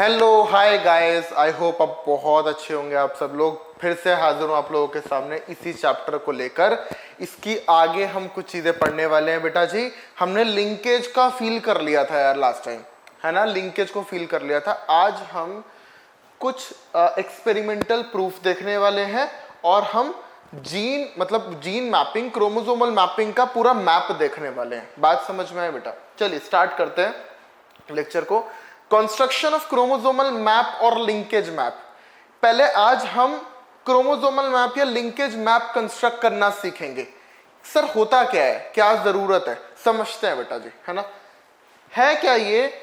Hello hi guys, I hope आप बहुत अच्छे होंगे। आप सब लोग फिर से हाजिर हूँ आप लोगों के सामने इसी चैप्टर को लेकर। इसकी आगे हम कुछ चीजें पढ़ने वाले हैं बेटा जी। हमने लिंकेज का फील कर लिया था यार लास्ट टाइम, है ना। लिंकेज को फील कर लिया था। आज हम कुछ एक्सपेरिमेंटल प्रूफ देखने वाले हैं और हम जीन मैपिंग, क्रोमोसोमल मैपिंग का पूरा मैप देखने वाले हैं। बात समझ में आए बेटा? चलिए स्टार्ट करते हैं लेक्चर को। कंस्ट्रक्शन ऑफ क्रोमोसोमल मैप और लिंकेज मैप। पहले आज हम क्रोमोसोमल मैप या लिंकेज मैप कंस्ट्रक्ट करना सीखेंगे। सर होता क्या है, क्या जरूरत है, समझते हैं बेटा जी, है ना। है क्या ये?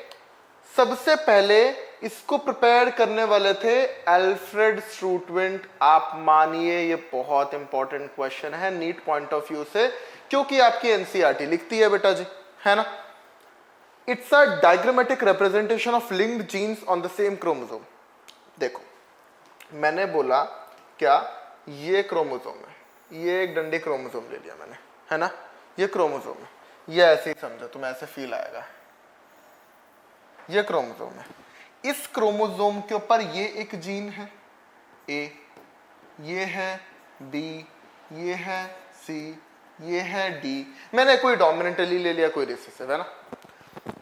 सबसे पहले इसको प्रिपेयर करने वाले थे अल्फ्रेड स्टूडवेंट। आप मानिए ये बहुत इंपॉर्टेंट क्वेश्चन है नीट पॉइंट ऑफ व्यू से, क्योंकि आपकी एनसीईआरटी लिखती है बेटा जी, है ना। It's a diagrammatic representation of linked jeans on the same chromosome. देखो मैंने बोला क्या, ये क्रोमोसोम है, ये एक डंडी क्रोमोसोम ले लिया मैंने, है ना। ये क्रोमोसोम है, ये ऐसे ही समझो, तुम्हें ऐसे फील आएगा। ये क्रोमोसोम है, इस क्रोमोसोम के ऊपर ये एक जीन है ए, ये है बी, ये है सी, ये है डी। मैंने कोई डोमिनेंट एलील ले लिया, कोई रिसेसिव, है ना।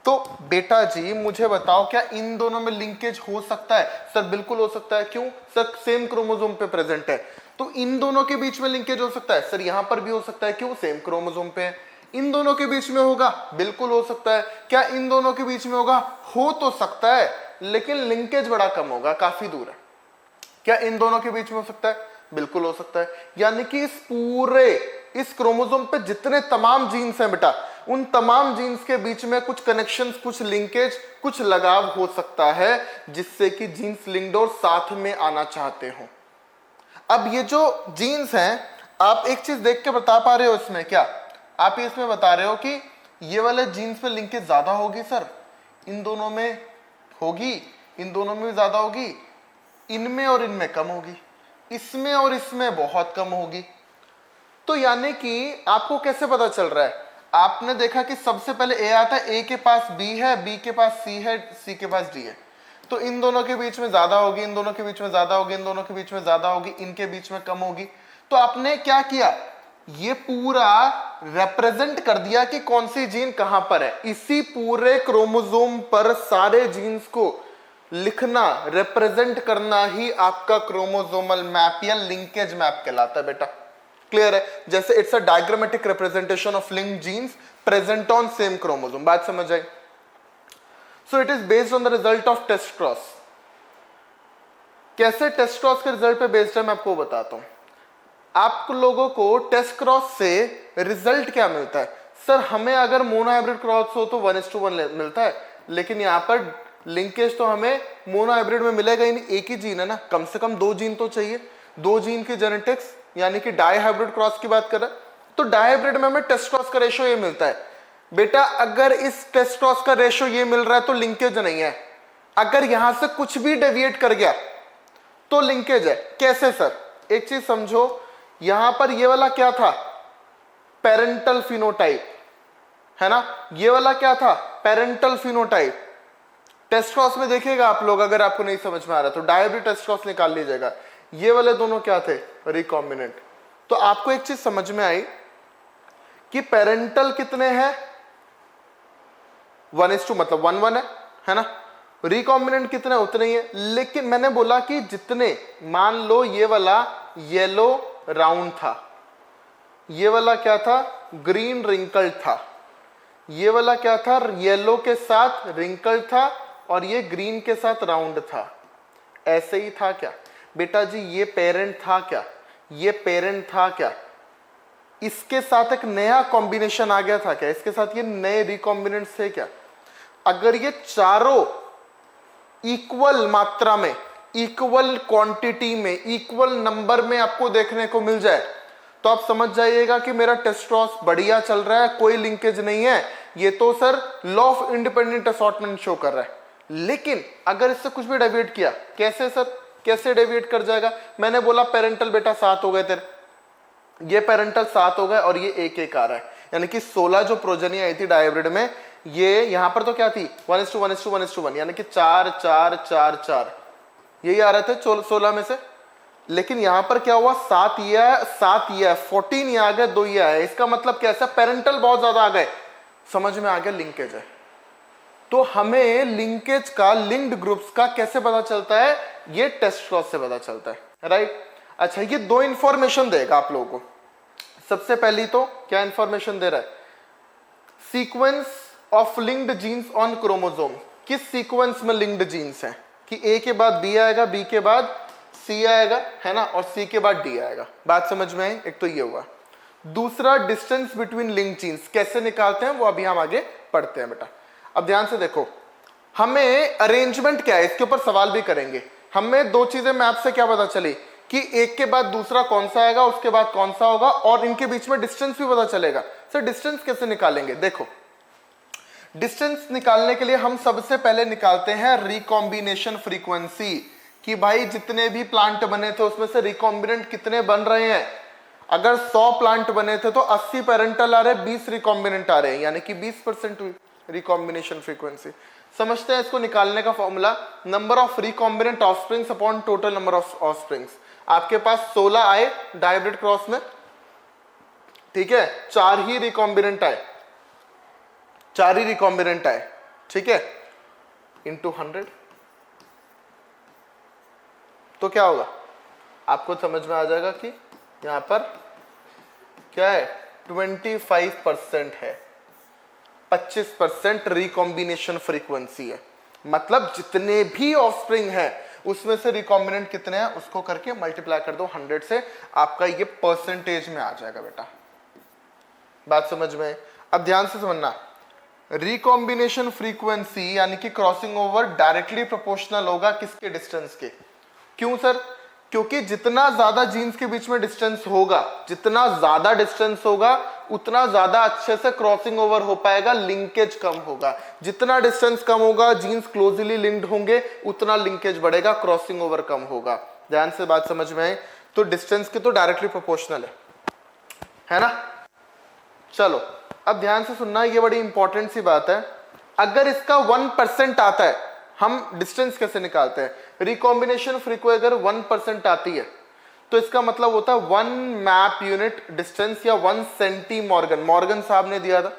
तो बेटा जी मुझे बताओ, क्या इन दोनों में लिंकेज हो सकता है? सर बिल्कुल हो सकता है। क्यों? सर सेम क्रोमोसोम पे प्रेजेंट है, तो इन दोनों के बीच में लिंकेज हो सकता है। सर यहां पर भी हो सकता है, क्यों? सेम क्रोमोसोम पे है। इन दोनों के बीच में होगा? बिल्कुल हो सकता है। क्या इन दोनों के बीच में होगा? हो तो सकता है, लेकिन लिंकेज बड़ा कम होगा, काफी दूर है। क्या इन दोनों के बीच में हो सकता है? बिल्कुल हो सकता है। यानी कि इस क्रोमोसोम पे जितने तमाम जीन्स हैं बेटा, उन तमाम जीन्स के बीच में कुछ कनेक्शंस, कुछ लिंकेज, कुछ लगाव हो सकता है, जिससे कि जीन्स लिंक्ड और साथ में आना चाहते हो। अब ये जो जीन्स हैं, आप एक चीज देख के बता पा रहे हो इसमें? क्या आप इसमें बता रहे हो कि ये वाले जीन्स पे लिंकेज ज्यादा होगी? सर इन दोनों में होगी, इन दोनों में भी ज्यादा होगी, इनमें और इनमें कम होगी, इसमें और इसमें बहुत कम होगी। तो यानी कि आपको कैसे पता चल रहा है? आपने देखा कि सबसे पहले ए आता है, ए के पास बी है, बी के पास सी है, सी के पास डी है। तो इन दोनों के बीच में ज्यादा होगी, इन दोनों के बीच में ज्यादा होगी, इन दोनों के बीच में ज्यादा होगी, इनके बीच में कम होगी। तो आपने क्या किया? ये पूरा रिप्रेजेंट कर दिया कि कौन सी जीन कहां पर है। इसी पूरे क्रोमोसोम पर सारे जीन्स को लिखना, रिप्रेजेंट करना ही आपका क्रोमोसोमल मैप या लिंकेज मैप कहलाता है बेटा। क्लियर है? जैसे it's a diagrammatic representation of linked genes present on same chromosome. बात समझ आई? So it is based on the result of test cross. कैसे टेस्ट क्रॉस के रिजल्ट पे बेस्ड है, मैं आपको बताता हूं। आप लोगों को टेस्ट क्रॉस से रिजल्ट क्या मिलता है? सर हमें अगर मोनो हाइब्रिड क्रॉस हो तो 1:1 मिलता है, लेकिन यहां पर लिंकेज तो हमें मोनो हाइब्रिड में मिलेगा ही नहीं। एक ही जीन है ना, कम से कम 2 जीन तो चाहिए। 2 जीन की जेनेटिक्स, यानी कि डाई हाइब्रिड क्रॉस की बात कर रहे हैं, तो डाई हाइब्रिड में हमें टेस्ट क्रॉस का रेशो ये मिलता है। बेटा अगर इस टेस्ट क्रॉस का रेशो ये मिल रहा है तो लिंकेज नहीं है। अगर यहां से कुछ भी डेविएट कर गया तो लिंकेज है। कैसे सर? एक चीज समझो, यहां पर ये वाला क्या था? पेरेंटल फिनोटाइप, है ना। ये वाला क्या था? Parental phenotype. टेस्ट क्रॉस में देखिएगा आप लोग, अगर आपको नहीं समझ में आ रहा तो डायहाइब्रिड टेस्ट क्रॉस निकाल लीजिएगा। ये वाले दोनों क्या थे? रिकॉम्बिनेंट। तो आपको एक चीज समझ में आई कि पेरेंटल कितने हैं? 1:2 मतलब 1:1 है ना। रिकॉम्बिनेंट कितने? उतने ही है। लेकिन मैंने बोला कि जितने, मान लो ये वाला येलो राउंड था, ये वाला क्या था? ग्रीन रिंकल था। ये वाला क्या था? येलो के साथ रिंकल था, और ये ग्रीन के साथ राउंड था। ऐसे ही था क्या बेटा जी? ये पेरेंट था क्या? ये पेरेंट था क्या? इसके साथ एक नया कॉम्बिनेशन आ गया था क्या? इसके साथ ये नए रिकॉम्बिनेंट्स थे क्या? अगर ये चारों इक्वल मात्रा में, इक्वल क्वांटिटी में, इक्वल नंबर में आपको देखने को मिल जाए तो आप समझ जाइएगा कि मेरा टेस्ट क्रॉस बढ़िया चल रहा है, कोई लिंकेज नहीं है। ये तो sir law of independent assortment show कर रहा है। लेकिन अगर इससे कुछ भी डेविएट किया, कैसे सर? कैसे डेविएट कर जाएगा? मैंने बोला पेरेंटल बेटा 7 हो गए तेरे, ये पेरेंटल 7 हो गए और ये 1 1 आ रहा है, यानी कि 16 जो प्रोजनी आई थी डायहाइब्रिड में, ये यहां पर तो क्या थी 1:1:1:1 यानी कि 4 4 4 4 यही आ रहे थे 16 में से। लेकिन यहां पर क्या हुआ 7 ये है 7 ये है 14 ये आ गया 2 ये है। इसका मतलब कैसा पेरेंटल बहुत ज्यादा आ गए। समझ में आ गया लिंकेज है। तो हमें लिंकेज का लिंक्ड ग्रुप्स का कैसे पता चलता है, ये टेस्ट क्लॉज से पता चलता है राइट। अच्छा ये दो इंफॉर्मेशन देगा आप लोगों को। सबसे पहली तो क्या इंफॉर्मेशन दे रहा है, sequence of linked jeans on chromosome, किस सीक्वेंस में लिंक्ड जीन्स हैं कि ए के बाद बी आएगा, बी के बाद सी आएगा है ना, और सी के बाद डी आएगा। बात समझ में आई। एक तो ये हुआ। दूसरा डिस्टेंस बिटवीन लिंक्ड जीन्स कैसे निकालते हैं वो अभी हम आगे पढ़ते हैं बेटा। अब ध्यान से देखो, हमें अरेंजमेंट क्या है इसके ऊपर सवाल भी करेंगे। हमें दो चीजें मैप से क्या पता चली कि एक के बाद दूसरा कौन सा आएगा, उसके बाद कौन सा होगा, और इनके बीच में डिस्टेंस भी पता चलेगा। सर डिस्टेंस कैसे निकालेंगे, देखो डिस्टेंस निकालने के लिए हम सबसे पहले निकालते हैं रिकॉम्बिनेशन फ्रीक्वेंसी कि भाई जितने भी प्लांट बने थे उसमें से रिकॉम्बिनेंट कितने बन रहे हैं। अगर 100 प्लांट बने थे तो 80 पेरेंटल आ रहे, 20 रिकॉम्बिनेंट आ रहे हैं, यानी कि 20% हुई रिकॉम्बिनेशन फ्रीक्वेंसी। समझते हैं इसको निकालने का formula, number of recombinant offsprings upon total number of offsprings. आपके पास 16 आए डायब्रिड क्रॉस में, ठीक है, 4 ही रिकॉम्बिनेंट आए, 4 ही रिकॉम्बिनेंट आए, ठीक है, इंटू 100 तो क्या होगा आपको समझ में आ जाएगा कि यहां पर क्या है 25% है, 25% रिकॉम्बिनेशन फ्रीक्वेंसी है। मतलब जितने भी ऑफस्प्रिंग है उसमें से रिकॉम्बिनेंट कितने हैं उसको करके मल्टीप्लाई कर दो 100 से, आपका ये परसेंटेज में आ जाएगा बेटा। बात समझ में। अब ध्यान से समझना, रिकॉम्बिनेशन फ्रीक्वेंसी यानी कि क्रॉसिंग ओवर डायरेक्टली प्रोपोर्शनल होगा किसके, डिस्टेंस के। क्यों सर, क्योंकि जितना ज्यादा जीन्स के बीच में डिस्टेंस होगा, जितना ज्यादा डिस्टेंस होगा उतना ज्यादा अच्छे से क्रॉसिंग ओवर हो पाएगा, लिंकेज कम होगा। जितना डिस्टेंस कम होगा, जीन्स क्लोजली लिंक्ड होंगे, उतना लिंकेज बढ़ेगा, क्रॉसिंग ओवर कम होगा। ध्यान से बात समझ में आए। तो डिस्टेंस के तो डायरेक्टली प्रोपोर्शनल है ना। चलो अब ध्यान से सुनना, ये बड़ी इंपॉर्टेंट सी बात है। अगर इसका 1% आता है, हम डिस्टेंस कैसे निकालते हैं, रिकॉम्बिनेशन फ्रीक्वेंसी अगर 1% आती है तो इसका मतलब होता है 1 मैप यूनिट डिस्टेंस या 1 सेंटीमॉर्गन। मॉर्गन साहब ने दिया था,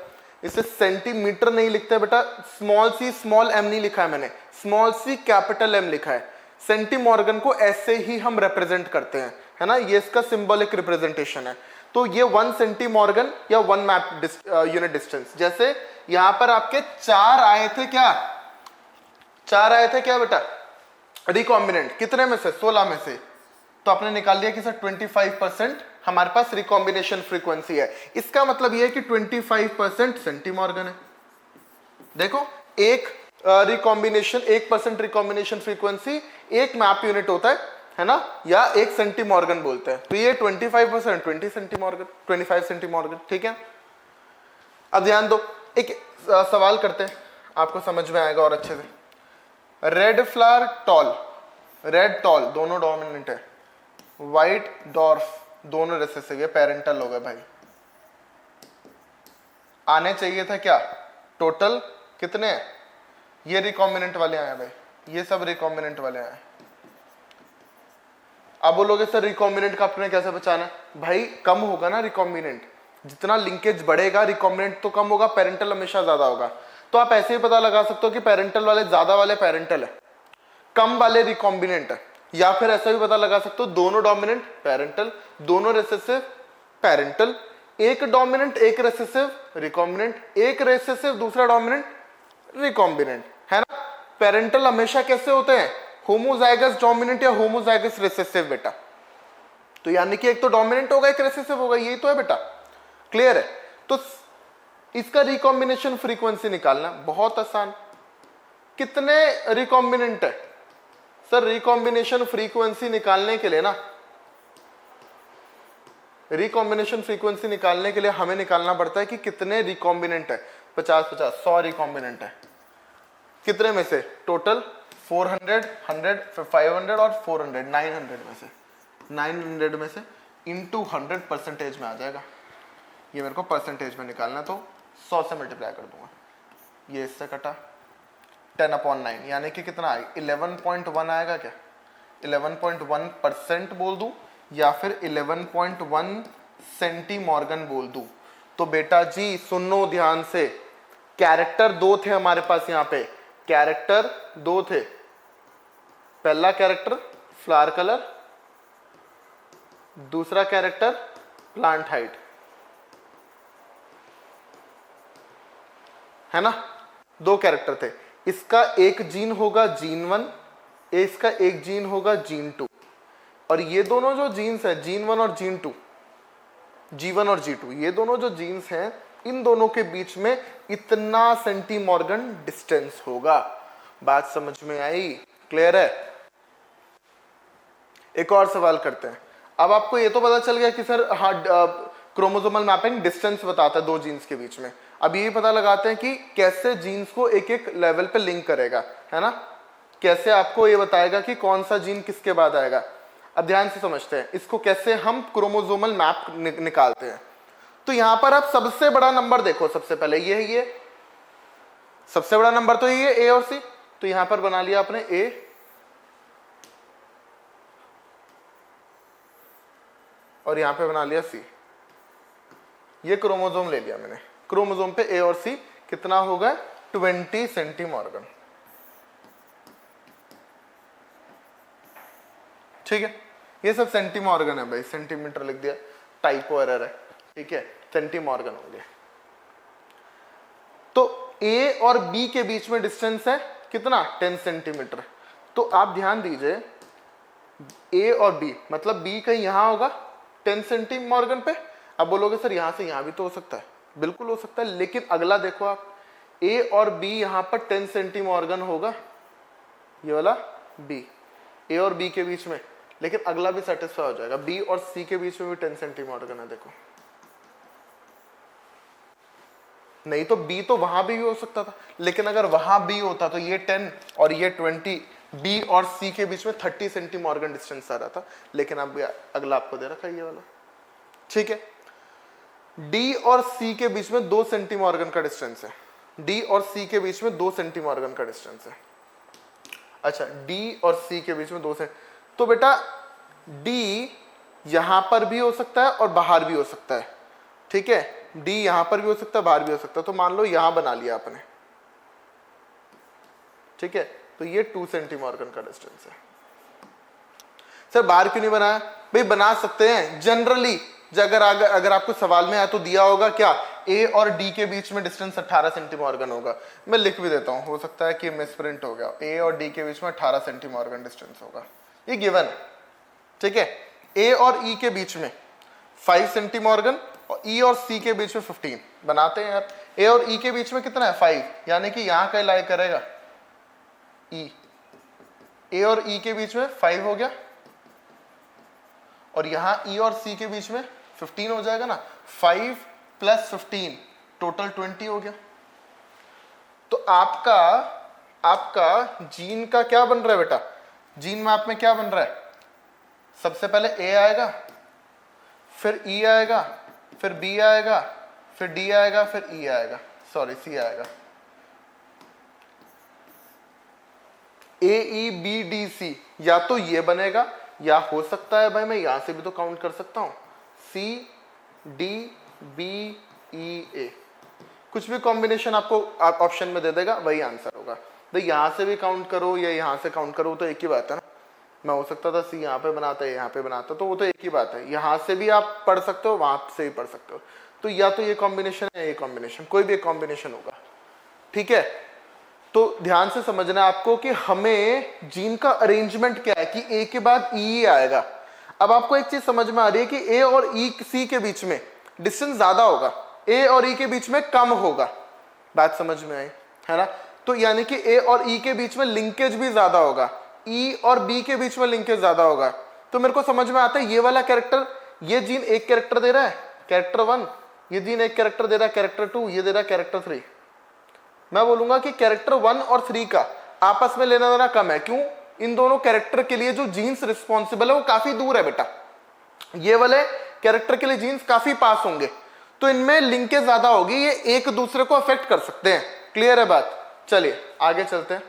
इसे सेंटीमीटर नहीं लिखते बेटा, स्मॉल सी स्मॉल एम नहीं लिखा है मैंने, स्मॉल सी कैपिटल एम लिखा है। सेंटीमॉर्गन को ऐसे ही हम रिप्रेजेंट करते हैं, है ना, ये इसका सिंबॉलिक रिप्रेजेंटेशन है। तो ये 1 सेंटीमॉर्गन या 1 मैप यूनिट डिस्टेंस। जैसे यहां पर आपके 4 आए थे, क्या 4 आए थे क्या बेटा रिकॉम्बिनेंट, कितने में से, 16 में से। तो आपने निकाल लिया कि सर 25% हमारे पास रिकॉम्बिनेशन फ्रीक्वेंसी है। इसका मतलब यह है कि 25% सेंटीमॉर्गन है। देखो एक recombination 1% recombination frequency 1 map unit होता है ना, या 1 सेंटीमॉर्गन बोलते हैं। तो ये 25% 20 सेंटीमॉर्गन, 25 सेंटीमॉर्गन, ठीक है। अब ध्यान दो, एक सवाल करते हैं, आपको समझ में आएगा और अच्छे से। Red flower tall, red tall दोनों डोमिनेंट है, व्हाइट डॉर्फ दोनों रिसेसिव, ये पेरेंटल हो गए भाई। आने चाहिए था क्या, टोटल कितने हैं, ये रिकॉम्बिनेंट वाले आए भाई, ये सब रिकॉम्बिनेंट वाले आए। अब बोलोगे सर रिकॉम्बिनेंट का आपने कैसे बचाना, भाई कम होगा ना रिकॉम्बिनेंट, जितना लिंकेज बढ़ेगा रिकॉम्बिनेंट तो कम होगा, पेरेंटल हमेशा ज्यादा होगा। तो आप ऐसे ही पता लगा सकते हो कि पेरेंटल वाले ज्यादा वाले पेरेंटल है, कम वाले रिकॉम्बिनेंट है। या फिर ऐसा भी पता लगा सकते हो दोनों डोमिनेंट पेरेंटल, दोनों रिसेसिव पेरेंटल, एक डोमिनेंट एक रिसेसिव रिकॉम्बिनेंट, एक रिसेसिव दूसरा डोमिनेंट रिकॉम्बिनेंट, है ना। पेरेंटल हमेशा कैसे होते हैं, होमोजाइगस डोमिनेंट या होमोजाइगस रिसेसिव बेटा। तो यानी कि एक तो डोमिनेंट होगा एक रिसेसिव होगा, यही तो है बेटा, क्लियर है। तो इसका रिकॉम्बिनेशन फ्रीक्वेंसी निकालना बहुत आसान। कितने रिकॉम्बिनेंट है सर, रिकॉम्बिनेशन फ्रीक्वेंसी निकालने के लिए ना, रिकॉम्बिनेशन फ्रीक्वेंसी निकालने के लिए हमें निकालना पड़ता है कि कितने रिकॉम्बिनेंट है। 50-50 100 रिकॉम्बिनेंट है, कितने में से, टोटल 400 100 500 और 400 900 में से, 900 में से इंटू 100 परसेंटेज में आ जाएगा। ये मेरे को परसेंटेज में निकालना, तो 100 से मल्टीप्लाई कर दूंगा, ये इससे कटा 10/9 यानी कि कितना आएगा 11.1 आएगा क्या, 11.1% बोल दूं या फिर 11.1 सेंटीमॉर्गन बोल दूं। तो बेटा जी सुनो ध्यान से, कैरेक्टर दो थे हमारे पास यहाँ पे, कैरेक्टर दो थे। पहला कैरेक्टर फ्लावर कलर, दूसरा कैरेक्टर प्लांट हाइट, है ना, दो कैरेक्टर थे। इसका एक जीन होगा जीन 1, इसका एक जीन होगा जीन 2, और ये दोनों जो जीन्स है जीन 1 और जीन 2, G1 और G2, ये दोनों जो जीन्स हैं इन दोनों के बीच में इतना सेंटीमॉर्गन डिस्टेंस होगा। बात समझ में आई, क्लियर है। एक और सवाल करते हैं। अब आपको ये तो पता चल गया कि सर हाँ क्रोमोसोमल मैपिंग डिस्टेंस बताता है दो जीन्स के बीच में। अब ये पता लगाते हैं कि कैसे जीन्स को एक एक लेवल पे लिंक करेगा, है ना, कैसे आपको ये बताएगा कि कौन सा जीन किसके बाद आएगा। अब ध्यान से समझते हैं इसको, कैसे हम क्रोमोसोमल मैप निकालते हैं। तो यहां पर आप सबसे बड़ा नंबर देखो, सबसे पहले ये है, ये सबसे बड़ा नंबर तो ये ए और सी, तो यहां पर बना लिया आपने ए और यहां पे बना लिया सी, ये क्रोमोसोम ले लिया मैंने। क्रोमोसोम पे ए और सी कितना होगा 20 सेंटीमॉर्गन, ठीक है। ये सब सेंटीमॉर्गन है भाई, सेंटीमीटर लिख दिया, टाइपो एरर है, ठीक है, सेंटीमॉर्गन हो गया। तो ए और बी के बीच में डिस्टेंस है कितना 10 सेंटीमीटर। तो आप ध्यान दीजिए ए और बी, मतलब बी कहीं यहां होगा 10 सेंटीमॉर्गन पे। अब बोलोगे सर यहां से यहां भी तो हो सकता है, बिल्कुल हो सकता है, लेकिन अगला देखो आप, ए और बी यहां पर 10 सेंटीमॉर्गन होगा, ये वाला बी, ए और बी के बीच में, लेकिन अगला भी सेटिस्फाई हो जाएगा, बी और सी के बीच में भी 10 सेंटीमॉर्गन है, देखो। नहीं तो बी तो वहां भी हो सकता था, लेकिन अगर वहां बी होता तो ये 10 और ये 20, बी और सी के बीच में 30 सेंटीमॉर्गन डिस्टेंस आ रहा था, लेकिन अब अगला आपको दे रखा है ये वाला, ठीक है। डी और सी के बीच में 2 सेंटीमॉर्गन का डिस्टेंस है, डी और सी के बीच में 2 सेंटीमॉर्गन का डिस्टेंस है। अच्छा, डी और सी के बीच में 2 से, तो बेटा डी यहां पर भी हो सकता है और बाहर भी हो सकता है, ठीक है, डी यहां पर भी हो सकता है बाहर भी हो सकता है। तो मान लो यहां बना लिया आपने, ठीक है, तो ये 2 सेंटीमॉर्गन का डिस्टेंस है। सर बाहर क्यों नहीं बनाया? भाई बना सकते हैं जनरली, अगर आपको सवाल में आया तो दिया होगा क्या, ए और डी के बीच में डिस्टेंस 18 सेंटीमॉर्गन होगा। मैं लिख भी देता हूं, हो सकता है कि मिसप्रिंट हो गया, ए और डी के बीच में 18 सेंटीमॉर्गन डिस्टेंस होगा, ये गिवन है, ठीक है। ए और ई के बीच में 5 सेंटीमॉर्गन और ई और सी के बीच में 15 बनाते हैं यार। ए और ई के बीच में कितना है 5, यानी कि यहां का लाई करेगा ई, ए और ई के बीच में 5 हो गया, और यहां ई और सी के बीच में 15 हो जाएगा ना, 5 + 15 टोटल 20 हो गया। तो आपका जीन का क्या बन रहा है बेटा, जीन मैप में क्या बन रहा है, सबसे पहले ए आएगा, फिर ई आएगा, फिर बी आएगा, फिर डी आएगा, फिर ई आएगा, सॉरी सी आएगा, ए ई बी डी सी, या तो ये बनेगा, या हो सकता है भाई मैं यहां से भी तो काउंट कर सकता हूं, सी डी बी ई ए, कुछ भी कॉम्बिनेशन आपको ऑप्शन में दे देगा, वही आंसर होगा। तो यहां से भी काउंट करो या यहां से काउंट करो तो एक ही बात है ना। मैं हो सकता था सी यहाँ पे बनाता है, यहाँ पे बनाता, तो वो तो एक ही बात है, यहाँ से भी आप पढ़ सकते हो, वहां से भी पढ़ सकते हो। तो या तो ये कॉम्बिनेशन है, ये कॉम्बिनेशन, कोई भी एक कॉम्बिनेशन होगा, ठीक है। तो ध्यान से समझना आपको कि हमें जीन का अरेंजमेंट क्या है कि ए के बाद ई आएगा। अब आपको एक चीज समझ में आ रही है कि ए और ई सी के बीच में डिस्टेंस ज्यादा होगा, ए और ई के बीच में कम होगा, बात समझ में आई है ना। तो यानी कि ए और ई के बीच में लिंकेज भी ज्यादा होगा, ई और बी के बीच में लिंकेज ज्यादा होगा। तो मेरे को समझ में आता है ये वाला कैरेक्टर, ये जीन एक कैरेक्टर दे रहा है कैरेक्टर 1, ये जीन एक कैरेक्टर दे रहा है कैरेक्टर 2, ये दे रहा है कैरेक्टर 3। मैं बोलूंगा कि कैरेक्टर 1 और 3 का आपस में लेना देना कम है। क्यों? इन दोनों कैरेक्टर के लिए जो जीन्स रिस्पॉन्सिबल है वो काफी दूर है बेटा, ये वाले कैरेक्टर के लिए जीन्स काफी पास होंगे, तो इनमें लिंकेज ज्यादा होगी, ये एक दूसरे को अफेक्ट कर सकते हैं। क्लियर है बात? चलिए आगे चलते हैं।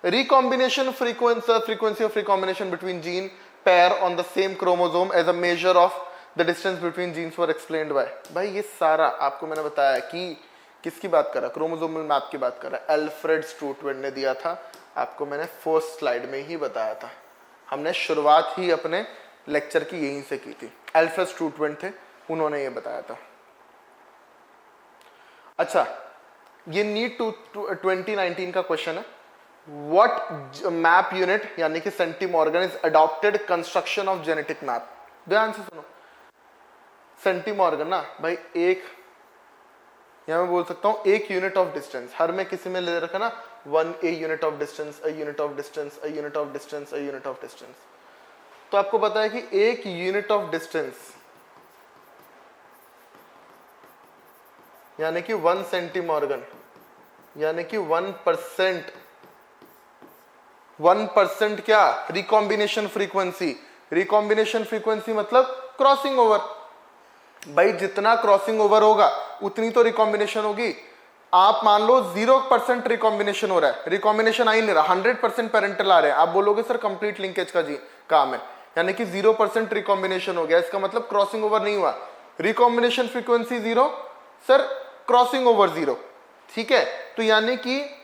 Recombination frequency of recombination between gene pair on the same chromosome as a measure of the distance between genes were explained by। भाई ये सारा आपको मैंने बताया कि किसकी बात कर रहा, क्रोमोसोमल मैप की बात कर रहा है। एल्फ्रेड स्टूटवेंट ने दिया था, आपको मैंने फर्स्ट स्लाइड में ही बताया था। हमने शुरुआत ही अपने लेक्चर की यहीं से की थी। एल्फ्रेड स्टूटवेंट थे, उन्होंने ये बताया था। अच्छा, ये नीट 2019 का क्वेश्चन है। What map unit यानी कि centimorgan is adopted construction of genetic map. ध्यान से सुनो, सेंटीमॉर्गन ना भाई एक, यहां मैं बोल सकता हूं एक यूनिट ऑफ डिस्टेंस, हर में किसी में ले रखा ना 1 a unit of distance, a unit of distance, a unit of distance, a unit of distance. तो आपको पता है कि एक यूनिट ऑफ डिस्टेंस यानी कि 1 सेंटीमॉर्गन यानी कि 1% क्या, रिकॉम्बिनेशन फ्रीक्वेंसी। रिकॉम्बिनेशन फ्रीक्वेंसी मतलब क्रॉसिंग ओवर। भाई जितना क्रॉसिंग ओवर होगा उतनी तो रिकॉम्बिनेशन होगी। आप मान लो 0% रिकॉम्बिनेशन हो रहा है, रिकॉम्बिनेशन आ ही नहीं रहा, 100% पेरेंटल आ रहे हैं, आप बोलोगे सर कंप्लीट लिंकेज का जी काम है, यानी कि 0% रिकॉम्बिनेशन हो गया, इसका मतलब क्रॉसिंग ओवर नहीं हुआ। Recombination frequency 0, sir crossing over 0। ठीक है, तो यानी कि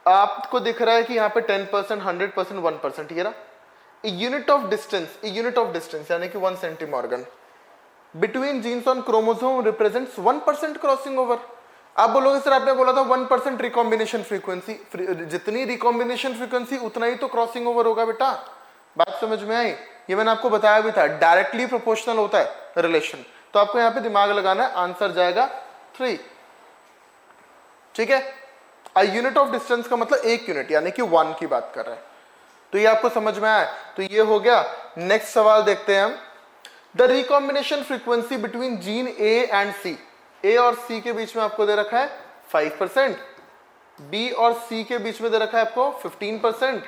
आपको दिख रहा है कि यहाँ पे 10%, 100%, 1% ये रहा। यूनिट ऑफ डिस्टेंस यानी कि 1 centimorgan between genes on chromosome represents 1% crossing over. आप बोलोगे सर आपने बोला था 1% रिकॉम्बिनेशन फ्रीक्वेंसी, जितनी रिकॉम्बिनेशन फ्रीक्वेंसी उतना ही तो क्रॉसिंग ओवर होगा बेटा। बात समझ में आई? ये मैंने आपको बताया भी था, डायरेक्टली प्रोपोर्शनल होता है रिलेशन। तो आपको यहाँ पे दिमाग लगाना है, आंसर जाएगा 3। ठीक है, यूनिट ऑफ डिस्टेंस का मतलब एक यूनिट यानी कि 1 की बात कर रहे हैं। तो ये आपको समझ में आया? तो ये हो गया। नेक्स्ट सवाल देखते हैं हम। The recombination frequency between gene A and C. A और सी के बीच में आपको दे रखा है 5%, बी और सी के बीच में दे रखा है आपको 15%,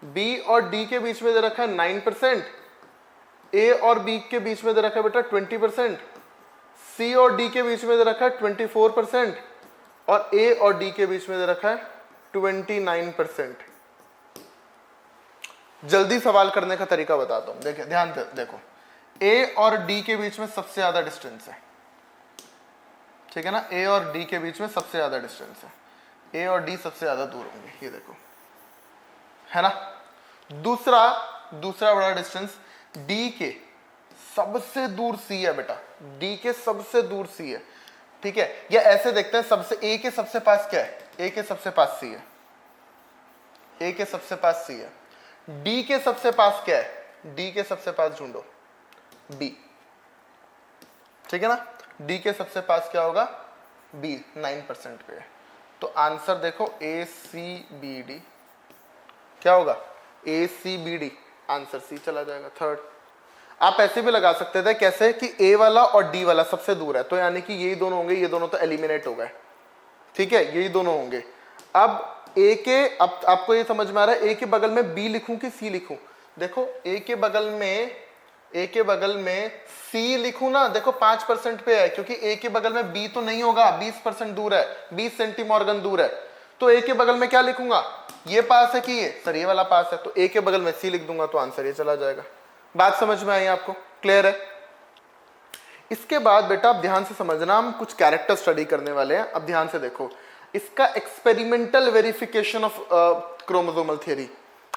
बी और डी के बीच में दे रखा है 9%, ए और बी के बीच में दे रखा है बेटा 20%, सी और डी के बीच में दे रखा है 24%, और ए और डी के बीच में दे रखा है 29%। जल्दी सवाल करने का तरीका बताता हूं, देखिए ध्यान से देखो। ए और डी के बीच में सबसे ज्यादा डिस्टेंस है, ठीक है ना, ए और डी के बीच में सबसे ज्यादा डिस्टेंस है, ए और डी सबसे ज्यादा दूर होंगे, ये देखो, है ना। दूसरा बड़ा डिस्टेंस डी के सबसे दूर सी है बेटा, डी के सबसे दूर सी है, ठीक है। या ऐसे देखते हैं, सबसे ए के सबसे पास क्या है, ए के सबसे पास सी है, ए के सबसे पास सी है। डी के सबसे पास क्या है, डी के सबसे पास ढूंढो, बी, ठीक है ना। डी के सबसे पास क्या होगा, बी 9% पे है। तो आंसर देखो ए सी बी डी, क्या होगा, A C B D, answer C चला जाएगा, थर्ड। आप ऐसे भी लगा सकते थे, कैसे कि ए वाला और डी वाला सबसे दूर है, तो यानी कि यही दोनों होंगे, ये दोनों तो एलिमिनेट हो गए, ठीक है, यही दोनों होंगे। अब ए के, अब आपको ये समझ में आ रहा है, ए के बगल में बी लिखूं कि सी लिखूं। देखो ए के बगल में सी लिखूं ना, देखो 5% पे है, क्योंकि ए के बगल में बी तो नहीं होगा, 20% दूर है, 20 सेंटीमॉर्गन दूर है। तो ए के बगल में क्या लिखूंगा, ये पास है कि ये, सर ये वाला पास है, तो ए के बगल में सी लिख दूंगा, तो आंसर ये चला जाएगा। बात समझ में आई आपको, क्लियर है? इसके बाद बेटा आप ध्यान से समझना, हम कुछ कैरेक्टर स्टडी करने वाले हैं। अब ध्यान से देखो, इसका experimental verification of chromosomal theory.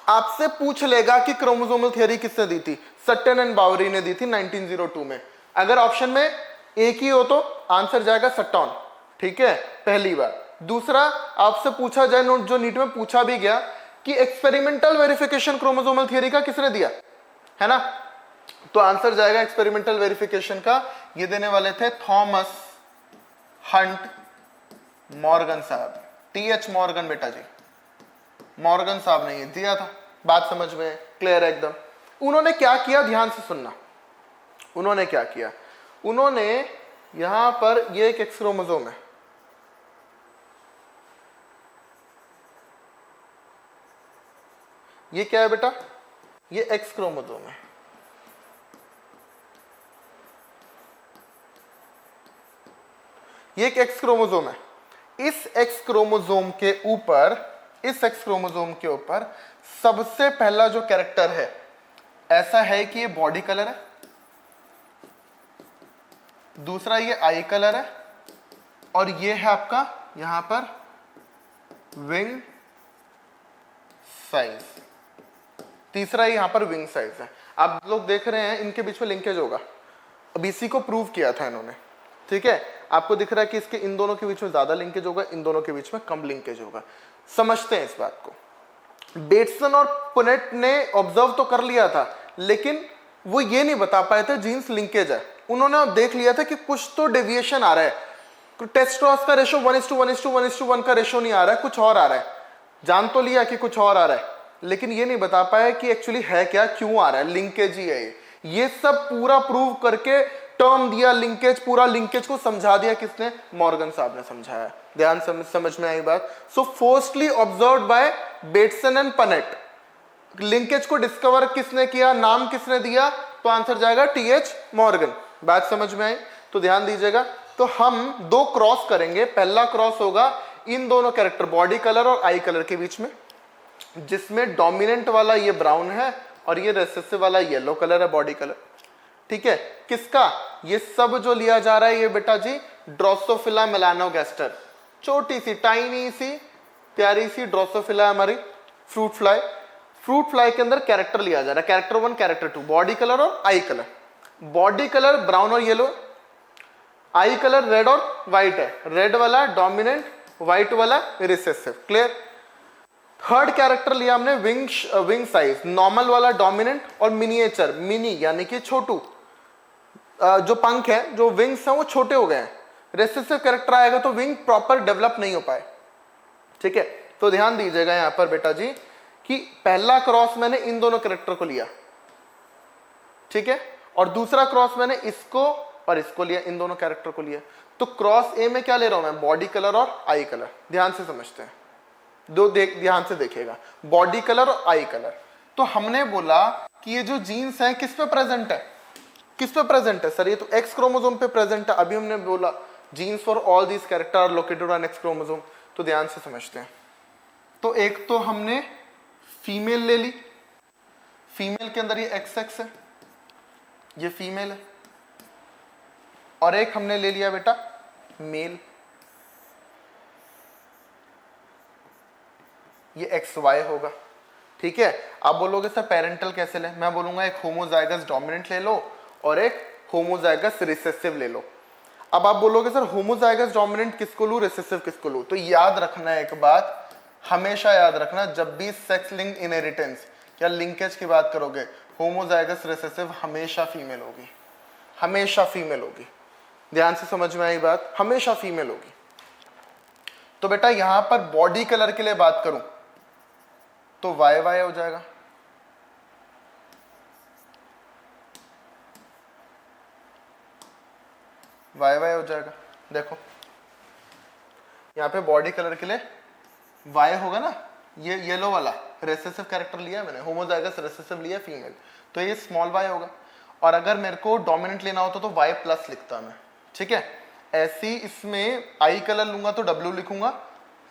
आपसे पूछ लेगा कि क्रोमोसोमल थ्योरी किसने दी थी, सट्टन एंड बावरी ने दी थी 1902 में। अगर ऑप्शन में एक ही हो तो आंसर जाएगा सट्टन, ठीक है, पहली बार। दूसरा, आपसे पूछा जाए, जो नीट में पूछा भी गया कि एक्सपेरिमेंटल वेरिफिकेशन क्रोमोसोमल थ्योरी का किसने दिया, है ना, तो आंसर जाएगा एक्सपेरिमेंटल वेरिफिकेशन का, ये देने वाले थे थॉमस हंट मॉर्गन साहब, टीएच मॉर्गन बेटा जी, मॉर्गन साहब ने ये दिया था। बात समझ में क्लियर है एकदम। उन्होंने क्या किया, ध्यान से सुनना, उन्होंने क्या किया, उन्होंने यहां पर ये एक एक्स क्रोमोसोम है, ये क्या है बेटा, ये एक्स क्रोमोसोम है, ये एक एक्स क्रोमोसोम है। इस एक्स क्रोमोसोम के ऊपर, इस एक्स क्रोमोसोम के ऊपर सबसे पहला जो कैरेक्टर है ऐसा है कि ये बॉडी कलर है, दूसरा ये आई कलर है, और ये है आपका यहां पर विंग साइज, तीसरा यहां पर विंग साइज है। आप लोग देख रहे हैं इनके बीच में लिंकेज होगा, अब इसी को प्रूव किया था इन्होंने, ठीक है। आपको दिख रहा है कि इसके इन दोनों के बीच में ज्यादा लिंकेज होगा, इन दोनों के बीच में कम लिंकेज होगा। समझते हैं इस बात को। बेटसन और पुनेट ने ऑब्जर्व तो कर लिया था, लेकिन वो ये नहीं बता पाए थे जीन्स लिंकेज है। उन्होंने देख लिया था कि कुछ तो डेविएशन आ रहा है, टेस्टोस का रेशो 1:1:1:1 का रेशो नहीं आ रहा है, कुछ और आ रहा है। जान तो लिया कि कुछ और आ रहा है, लेकिन ये नहीं बता पाया कि एक्चुअली है क्या, क्यों आ रहा है, लिंकेज ही है ये सब पूरा प्रूव करके टर्म दिया लिंकेज, पूरा लिंकेज को समझा दिया किसने, मॉर्गन साहब ने समझाया। ध्यान समझ में आई बात। So firstly observed bye Bateson and Punnett. Linkage को डिस्कवर किसने किया, नाम किसने दिया, तो आंसर जाएगा टीएच मॉर्गन। बात समझ में आई तो ध्यान दीजिएगा। तो हम दो क्रॉस करेंगे, पहला क्रॉस होगा इन दोनों कैरेक्टर बॉडी कलर और आई कलर के बीच में, जिसमें डोमिनेंट वाला ये ब्राउन है और ये रेसेसिव वाला येलो कलर है, बॉडी कलर, ठीक है। किसका, ये सब जो लिया जा रहा है ये बेटा जी ड्रोसोफिला मेलानोगैस्टर, छोटी सी टाइनी सी प्यारी सी ड्रोसोफिला हमारी फ्रूट फ्लाई। फ्रूट फ्लाई के अंदर कैरेक्टर लिया जा रहा है, कैरेक्टर 1 कैरेक्टर 2, बॉडी कलर और आई कलर। बॉडी कलर ब्राउन और येलो, आई कलर रेड और व्हाइट है, रेड वाला डोमिनेंट, व्हाइट वाला रिसेसिव। क्लियर। थर्ड कैरेक्टर लिया हमने विंग साइज, नॉर्मल वाला डोमिनेंट और मिनिएचर, मिनी यानी कि छोटू, जो पंख है, जो विंग्स हैं वो छोटे हो गए हैं। रेसेसिव कैरेक्टर आएगा तो विंग प्रॉपर डेवलप नहीं हो पाए, ठीक है। तो ध्यान दीजिएगा यहां पर बेटा जी कि पहला क्रॉस मैंने इन दोनों कैरेक्टर को लिया, ठीक है, और दूसरा क्रॉस मैंने इसको और इसको लिया, इन दोनों कैरेक्टर को लिया। तो क्रॉस ए में क्या ले रहा हूं मैं, बॉडी कलर और आई कलर। ध्यान से समझते हैं, ध्यान से देखिएगा, बॉडी कलर और आई कलर। तो हमने बोला कि ये जो जीन्स है किस पे प्रेजेंट है, किस पे प्रेजेंट है सर, ये तो एक्स क्रोमोसोम पे प्रेजेंट है। अभी हमने बोला genes for all these character are located on x chromosome. तो ध्यान से समझते हैं। तो एक तो हमने फीमेल ले ली, फीमेल के अंदर ये XX है, ये फीमेल है, और एक हमने ले लिया बेटा मेल, ये XY होगा, ठीक है। आप बोलोगे सर पेरेंटल कैसे ले, मैं बोलूंगा एक होमोजाइगस डोमिनेंट ले लो और एक होमोजाइगस रिसेसिव ले लो। अब आप बोलोगे सर होमोजाइगस डोमिनेंट किसको लूं, रिसेसिव किसको लूं, तो याद रखना एक बात, हमेशा याद रखना, जब भी सेक्स लिंक इनहेरिटेंस या लिंकेज की बात करोगे, होमोजाइगस रिसेसिव हमेशा फीमेल होगी, हमेशा फीमेल होगी। ध्यान से समझ में आई बात, हमेशा फीमेल होगी। तो बेटा यहां पर बॉडी कलर के लिए बात करूं तो YY हो जाएगा, YY हो जाएगा। देखो यहां पे बॉडी कलर के लिए Y होगा ना, ये येलो वाला रेसेसिव कैरेक्टर लिया मैंने, होमोजाइगस रेसेसिव लिया फीमेल, तो ये स्मॉल y होगा। और अगर मेरे को डोमिनेंट लेना होता तो Y प्लस लिखता मैं, ठीक है। ऐसी इसमें आई कलर लूंगा तो W लिखूंगा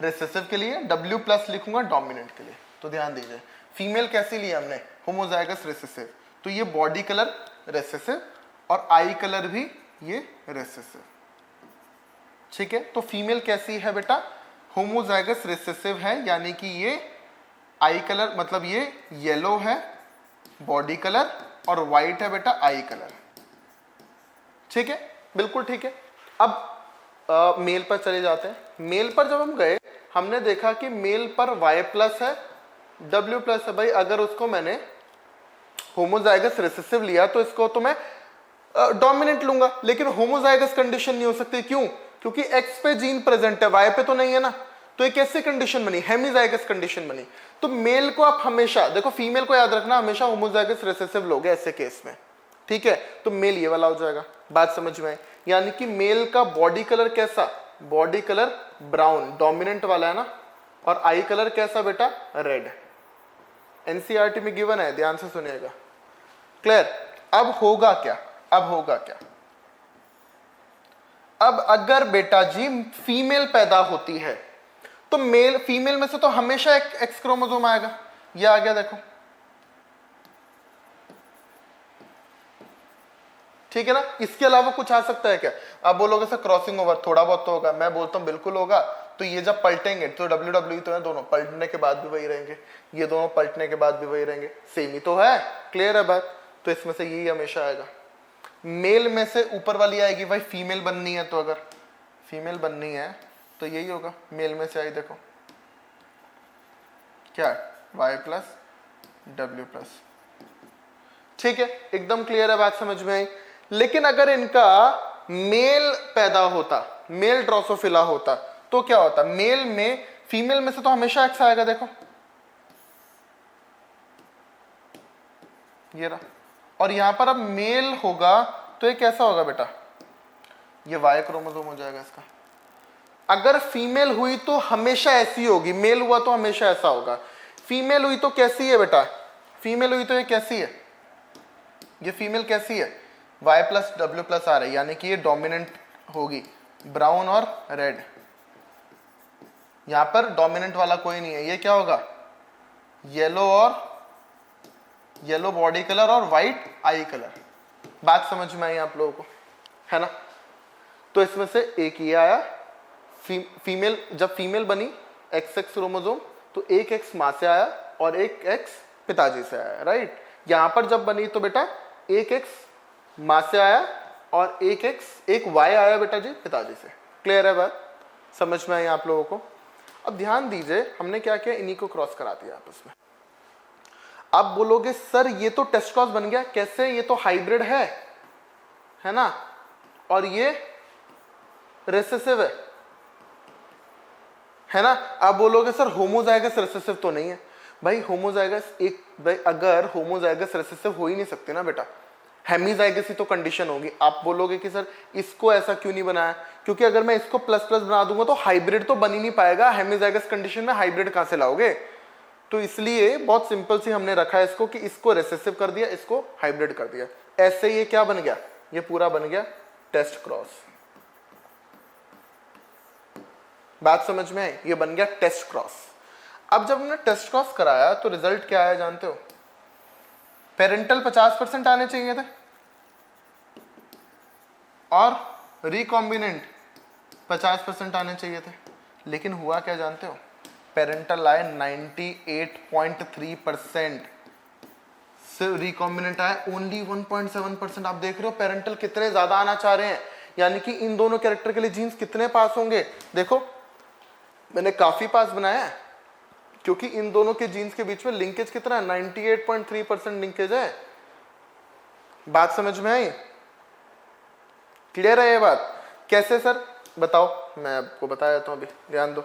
रेसेसिव के लिए, W प्लस लिखूंगा डोमिनेंट के लिए। तो ध्यान दीजिए, फीमेल कैसी लिया हमने, होमोजाइगस रेसेसिव, तो ये बॉडी कलर रेसेसिव और आई कलर भी ये रेसेसिव, ठीक है। तो फीमेल कैसी है बेटा, होमोजाइगस रिसेसिव है, यानी कि ये आई कलर मतलब ये येलो है बॉडी कलर और वाइट है बेटा आई कलर, ठीक है, बिल्कुल ठीक है। अब मेल पर चले जाते हैं। मेल पर जब हम गए हमने देखा कि मेल पर Y प्लस है, W प्लस है। भाई अगर उसको मैंने होमोजाइगस रिसेसिव लिया तो इसको तो मैं डोमिनेंट लूंगा, लेकिन होमोजाइगस कंडीशन नहीं हो सकती। क्यों, क्योंकि X पे जीन प्रेजेंट है, Y पे तो नहीं है ना। तो एक ऐसी कंडीशन बनी, हेमीजाइगस कंडीशन बनी। तो मेल को आप हमेशा देखो, फीमेल को याद रखना, हमेशा होमोजाइगस रिसेसिव लोगे ऐसे केस में, ठीक है। तो मेल ये वाला हो जाएगा, बात समझ में आई। यानी कि मेल का बॉडी कलर कैसा, बॉडी कलर ब्राउन डोमिनेंट वाला है ना, और आई कलर कैसा बेटा, रेड। एनसीईआरटी में गिवन है, ध्यान से सुनिएगा, क्लियर। अब होगा क्या, अब होगा क्या, अब अगर बेटा जी फीमेल पैदा होती है तो मेल फीमेल में से तो हमेशा एक एक्स क्रोमोसोम आएगा, ये आ गया देखो, ठीक है ना। इसके अलावा कुछ आ सकता है क्या? आप बोलोगे सर क्रॉसिंग ओवर थोड़ा बहुत तो होगा, मैं बोलता हूँ बिल्कुल होगा। तो ये जब पलटेंगे तो WWE तो है, दोनों पलटने के बाद भी वही रहेंगे, ये दोनों पलटने के बाद भी वही रहेंगे, सेम ही तो है, क्लियर है बात। तो इसमें से यही हमेशा आएगा। मेल में से ऊपर वाली आएगी भाई, फीमेल बननी है तो अगर फीमेल बननी है तो यही होगा, मेल में से आई देखो क्या y प्लस डब्ल्यू प्लस, ठीक है, एकदम क्लियर है बात, समझ में आई। लेकिन अगर इनका मेल पैदा होता, मेल ड्रोसोफिला होता तो क्या होता? मेल में फीमेल में से तो हमेशा एक्स आएगा देखो, ये रहा। और यहां पर अब मेल होगा तो ये कैसा होगा बेटा? ये वाई क्रोमोसोम हो जाएगा इसका। अगर फीमेल हुई तो हमेशा ऐसी होगी, मेल हुआ तो हमेशा ऐसा होगा। फीमेल हुई तो कैसी है बेटा? फीमेल हुई तो ये कैसी है? ये फीमेल कैसी है? y प्लस डब्ल्यू प्लस आर है, यानी कि ये डोमिनेंट होगी, ब्राउन और रेड। यहां पर डोमिनेंट वाला कोई नहीं है, ये क्या होगा? येलो और येलो बॉडी कलर और वाइट आई कलर। बात समझ में आई आप लोगों को, है ना? तो इसमें से एक ये आया, फीमेल जब फीमेल बनी एक्स एक्स क्रोमोसोम तो एक एक्स माँ से आया और एक एक्स पिताजी से आया, राइट। यहां पर जब बनी तो बेटा एक एक्स माँ से आया और एक वाई आया बेटा जी पिताजी से, क्लियर है बात, समझ में आई आप लोगों को। अब ध्यान दीजिए, हमने क्या किया, इन्हीं को क्रॉस करा दिया आपस में। आप बोलोगे सर ये तो टेस्ट क्रॉस बन गया, कैसे? ये तो हाइब्रिड है ना, और ये रिसेसिव है ना। आप बोलोगे सर होमोजाइगस रिसेसिव तो नहीं है। भाई होमोजाइगस एक, भाई अगर होमोजाइगस रिसेसिव हो ही नहीं सकते ना बेटा, हेमीजाइगस ही तो कंडीशन होगी। आप बोलोगे कि सर इसको ऐसा क्यों नहीं बनाया, क्योंकि अगर मैं इसको प्लस प्लस बना दूंगा तो हाइब्रिड तो बन ही नहीं पाएगा, हेमीजाइगस कंडीशन में हाइब्रिड कहां से लाओगे? तो इसलिए बहुत सिंपल सी हमने रखा है इसको कि इसको रिसेसिव कर दिया, इसको हाइब्रिड कर दिया। ऐसे ये क्या बन गया? ये पूरा बन गया टेस्ट क्रॉस। बात समझ में आई? ये बन गया टेस्ट क्रॉस। अब जब हमने टेस्ट क्रॉस कराया तो रिजल्ट क्या आया जानते हो? पेरेंटल 50% आने चाहिए थे और रिकॉम्बिनेंट 50% आने चाहिए थे, लेकिन हुआ क्या जानते हो? पेरेंटल आए 98.3%, सिर्फ रिकॉम्बिनेंट आए ओनली 1.7%। आप देख रहे हो पेरेंटल कितने ज्यादा आना चाह रहे हैं, यानी कि इन दोनों कैरेक्टर के लिए जीन्स कितने पास होंगे। देखो मैंने काफी पास बनाया है, क्योंकि इन दोनों के जीन्स के बीच में लिंकेज कितना है? 98.3% लिंकेज है। बात समझ में आई? क्लियर है ये बात? कैसे सर बताओ, मैं आपको बताया तो अभी, ध्यान दो,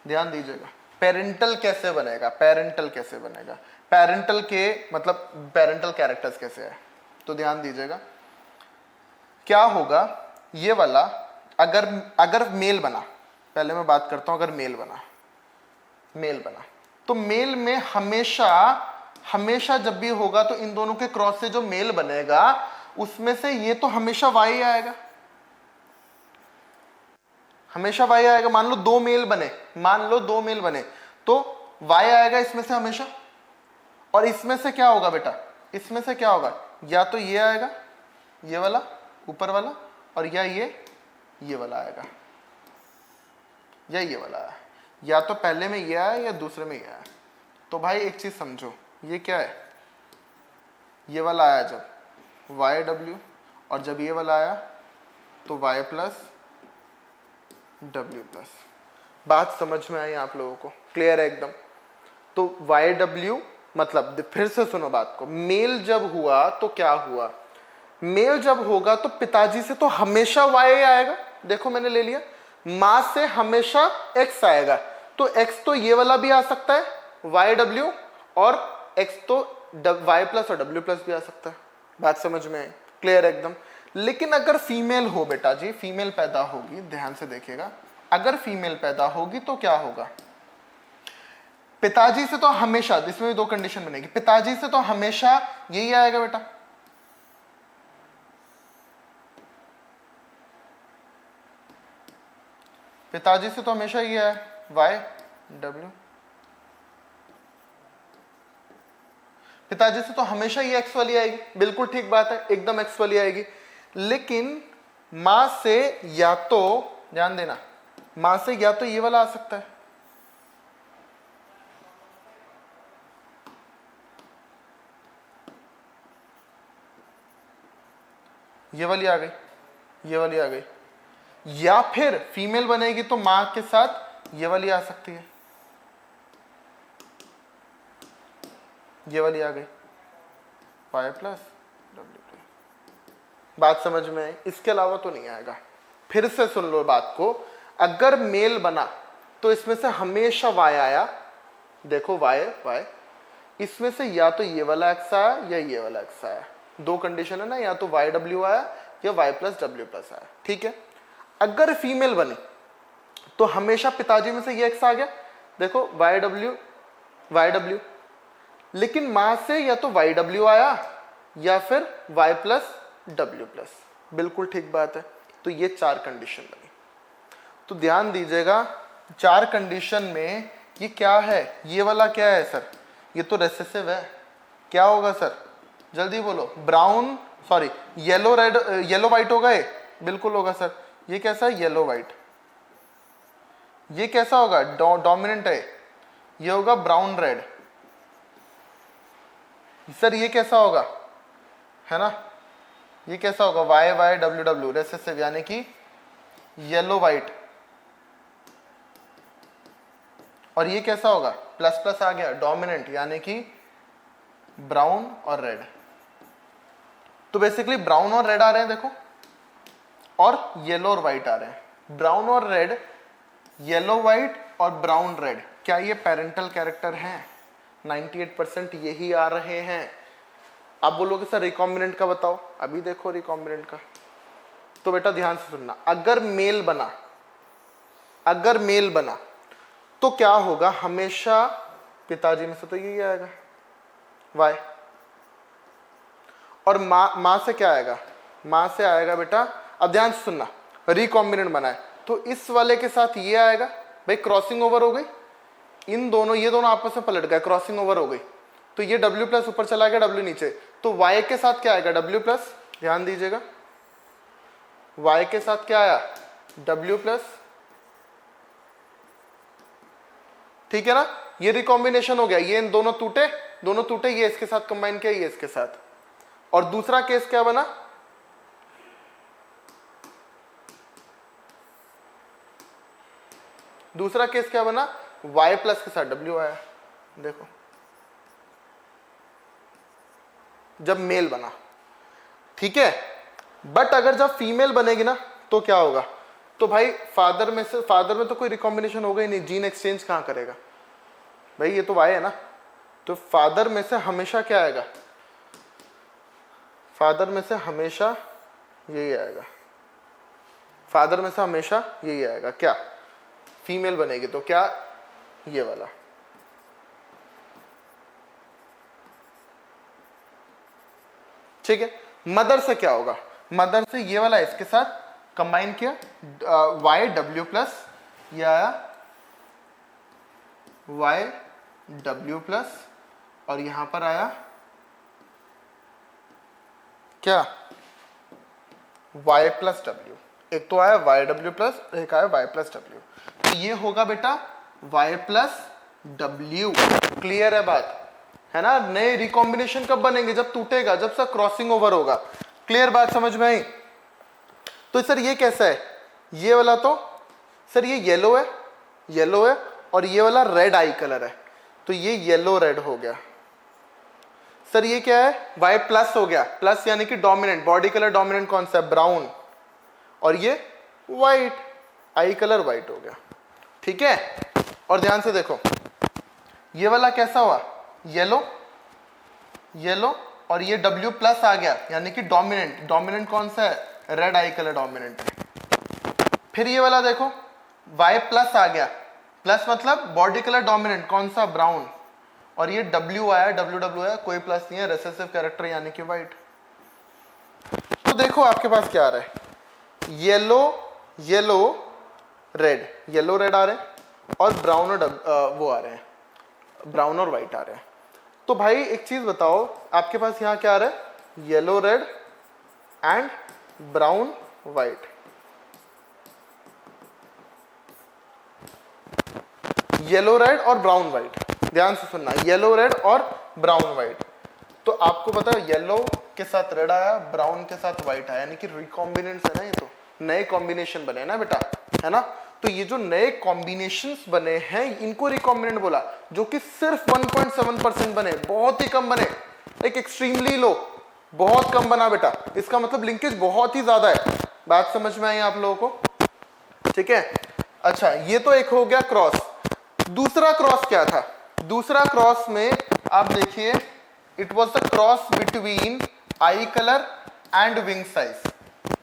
ध्यान दीजिएगा। पेरेंटल कैसे बनेगा? पेरेंटल कैसे बनेगा? पेरेंटल के मतलब पेरेंटल कैरेक्टर्स कैसे है, तो ध्यान दीजिएगा। क्या होगा, ये वाला अगर मेल बना, पहले मैं बात करता हूं, अगर मेल बना तो मेल में हमेशा जब भी होगा तो इन दोनों के क्रॉस से जो मेल बनेगा उसमें से ये तो हमेशा वाई आएगा, हमेशा वाई आएगा। मान लो दो मेल बने तो वाई आएगा इसमें से हमेशा। और इसमें से क्या होगा बेटा? इसमें से क्या होगा? या तो ये आएगा, ये वाला ऊपर वाला, और या ये वाला आएगा, या ये वाला आया, या तो पहले में ये आया या दूसरे में ये आया। तो भाई एक चीज समझो, ये क्या है? ये वाला आया जब YW, और जब ये वाला आया तो Y प्लस W प्लस। बात समझ में आई आप लोगों को? क्लियर है एकदम? तो YW मतलब, फिर से सुनो बात को, मेल जब हुआ तो क्या हुआ? मेल जब होगा तो पिताजी से तो हमेशा Y आएगा, देखो मैंने ले लिया, मां से हमेशा X आएगा, तो X तो ये वाला भी आ सकता है YW, और X तो Y प्लस और W प्लस भी आ सकता है। बात समझ में आई? क्लियर एकदम? लेकिन अगर फीमेल हो बेटा जी, फीमेल पैदा होगी, ध्यान से देखिएगा, अगर फीमेल पैदा होगी तो क्या होगा? पिताजी से तो हमेशा, इसमें भी दो कंडीशन बनेगी, पिताजी से तो हमेशा यही आएगा बेटा, पिताजी से तो हमेशा ये है वाई डब्ल्यू, पिताजी से तो हमेशा ये एक्स वाली आएगी, बिल्कुल ठीक बात है, एकदम एक्स वाली आएगी। लेकिन मां से या तो, ध्यान देना, मां से या तो ये वाला आ सकता है, ये वाली आ गई, ये वाली आ गई, या फिर फीमेल बनेगी तो मां के साथ ये वाली आ सकती है, ये वाली आ गई y प्लस डब्ल्यू। बात समझ में आई? इसके अलावा तो नहीं आएगा। फिर से सुन लो बात को, अगर मेल बना तो इसमें से हमेशा y आया, देखो y, इसमें से या तो ये वाला x आया या ये वाला x आया, दो कंडीशन है ना, या तो y w आया या y प्लस w प्लस आया, ठीक है। अगर फीमेल बनी तो हमेशा पिताजी में से ये x आ गया, देखो y w, लेकिन मां से या तो y w आया या फिर y प्लस w प्लस, बिल्कुल ठीक बात है। तो ये चार कंडीशन बनी। तो ध्यान दीजिएगा, चार कंडीशन में ये क्या है, ये वाला क्या है सर, ये तो रेसेसिव है, क्या होगा सर, जल्दी बोलो, brown, sorry yellow red, yellow white होगा ये, बिल्कुल होगा सर। ये कैसा है, येलो व्हाइट। ये कैसा होगा, डोमिनेंट है, ये होगा ब्राउन रेड। सर ये कैसा होगा, है ना, ये कैसा होगा, Y Y W W, recessive, यानी कि येलो व्हाइट। और ये कैसा होगा, प्लस प्लस आ गया, डोमिनेंट, यानी कि ब्राउन और रेड। तो बेसिकली ब्राउन और रेड आ रहे हैं देखो, और येलो और व्हाइट आ रहे हैं। ब्राउन और रेड, येलो व्हाइट और ब्राउन रेड, क्या ये पेरेंटल कैरेक्टर हैं? 98% यही आ रहे हैं। आप बोलोगे सर रिकॉम्बिनेंट का बताओ, अभी देखो रिकॉम्बिनेंट का। तो बेटा ध्यान से सुनना, अगर मेल बना तो क्या होगा, हमेशा पिताजी में से तो यही आएगा वाई, और मां से क्या आएगा, मां से आएगा बेटा, अब ध्यान से सुनना, रिकॉम्बिनेंट बना है तो इस वाले के साथ ये आएगा, भाई क्रॉसिंग ओवर हो गई, इन दोनों, ये दोनों आपस में पलट गए, क्रॉसिंग ओवर हो गई, तो ये W प्लस ऊपर चला गया, W नीचे, तो Y के साथ क्या आएगा, W प्लस, ध्यान दीजिएगा, Y के साथ क्या आया, W प्लस, ठीक है ना, ये रिकॉम्बिनेशन हो गया, ये इन दोनों टूटे, ये इसके साथ कंबाइन किया, ये इसके साथ। और दूसरा केस क्या बना, Y प्लस के साथ W आया, देखो जब मेल बना, ठीक है। बट अगर जब फीमेल बनेगी ना तो क्या होगा, तो भाई फादर में तो कोई रिकॉम्बिनेशन होगा ही नहीं, जीन एक्सचेंज कहाँ करेगा भाई, ये तो वाई है ना, तो फादर में से हमेशा क्या आएगा, फादर में से हमेशा यही आएगा, फादर में से हमेशा यही आएगा, क्या, फीमेल बनेगी तो क्या, ये वाला। ठीक है। मदर से क्या होगा, मदर से ये वाला इसके साथ कंबाइन किया, वाई डब्ल्यू प्लस, ये आया वाई डब्ल्यू प्लस, और यहां पर आया क्या, वाई प्लस डब्ल्यू, एक तो आया वाई डब्ल्यू प्लस, एक आया वाई प्लस डब्ल्यू, तो ये होगा बेटा वाई प्लस डब्ल्यू। क्लियर है बात, है ना। नए रिकॉम्बिनेशन कब बनेंगे, जब टूटेगा, जब सब क्रॉसिंग ओवर होगा। क्लियर बात समझ में आई। तो सर ये कैसा है, ये वाला तो सर ये येलो है और ये वाला रेड आई कलर है, तो ये येलो रेड हो गया। सर ये क्या है, वाई प्लस हो गया, प्लस यानी कि डोमिनेंट, बॉडी कलर डोमिनेंट कौन सा है, ब्राउन, और ये वाइट, आई कलर वाइट हो गया, ठीक है। और ध्यान से देखो, ये वाला कैसा हुआ, येलो, और ये W प्लस आ गया, यानी कि डोमिनेंट कौन सा है, रेड आई कलर डोमिनेंट है। फिर ये वाला देखो, Y प्लस आ गया, प्लस मतलब बॉडी कलर डोमिनेंट कौन सा, ब्राउन, और ये W आया, W आया, कोई प्लस नहीं है, रेसेसिव कैरेक्टर यानी कि वाइट। तो देखो आपके पास क्या आ रहा है, येलो, रेड, येलो रेड आ रहे हैं और ब्राउन और वो आ रहे हैं, ब्राउन और वाइट आ रहे हैं। तो भाई एक चीज बताओ, आपके पास यहाँ क्या आ रहा है, yellow red and brown white. Yellow red और ब्राउन वाइट, ध्यान से सुनना, येलो रेड और ब्राउन वाइट। तो आपको पता है येलो के साथ रेड आया, ब्राउन के साथ व्हाइट आया, यानी कि रिकॉम्बिनेंस है ना, ये तो नए कॉम्बिनेशन बने ना बेटा, है ना। तो ये जो नए कॉम्बिनेशंस बने हैं इनको रिकॉम्बिनेंट बोला, जो कि सिर्फ 1.7% बने, बहुत ही कम बने, एक एक्सट्रीमली लो, बहुत कम बना बेटा। इसका मतलब लिंकेज बहुत ही ज्यादा है। बात समझ में आई आप लोगों को? ठीक है। अच्छा, ये तो एक हो गया क्रॉस। दूसरा क्रॉस क्या था? दूसरा क्रॉस में आप देखिए, it was the cross between I colour and wing size.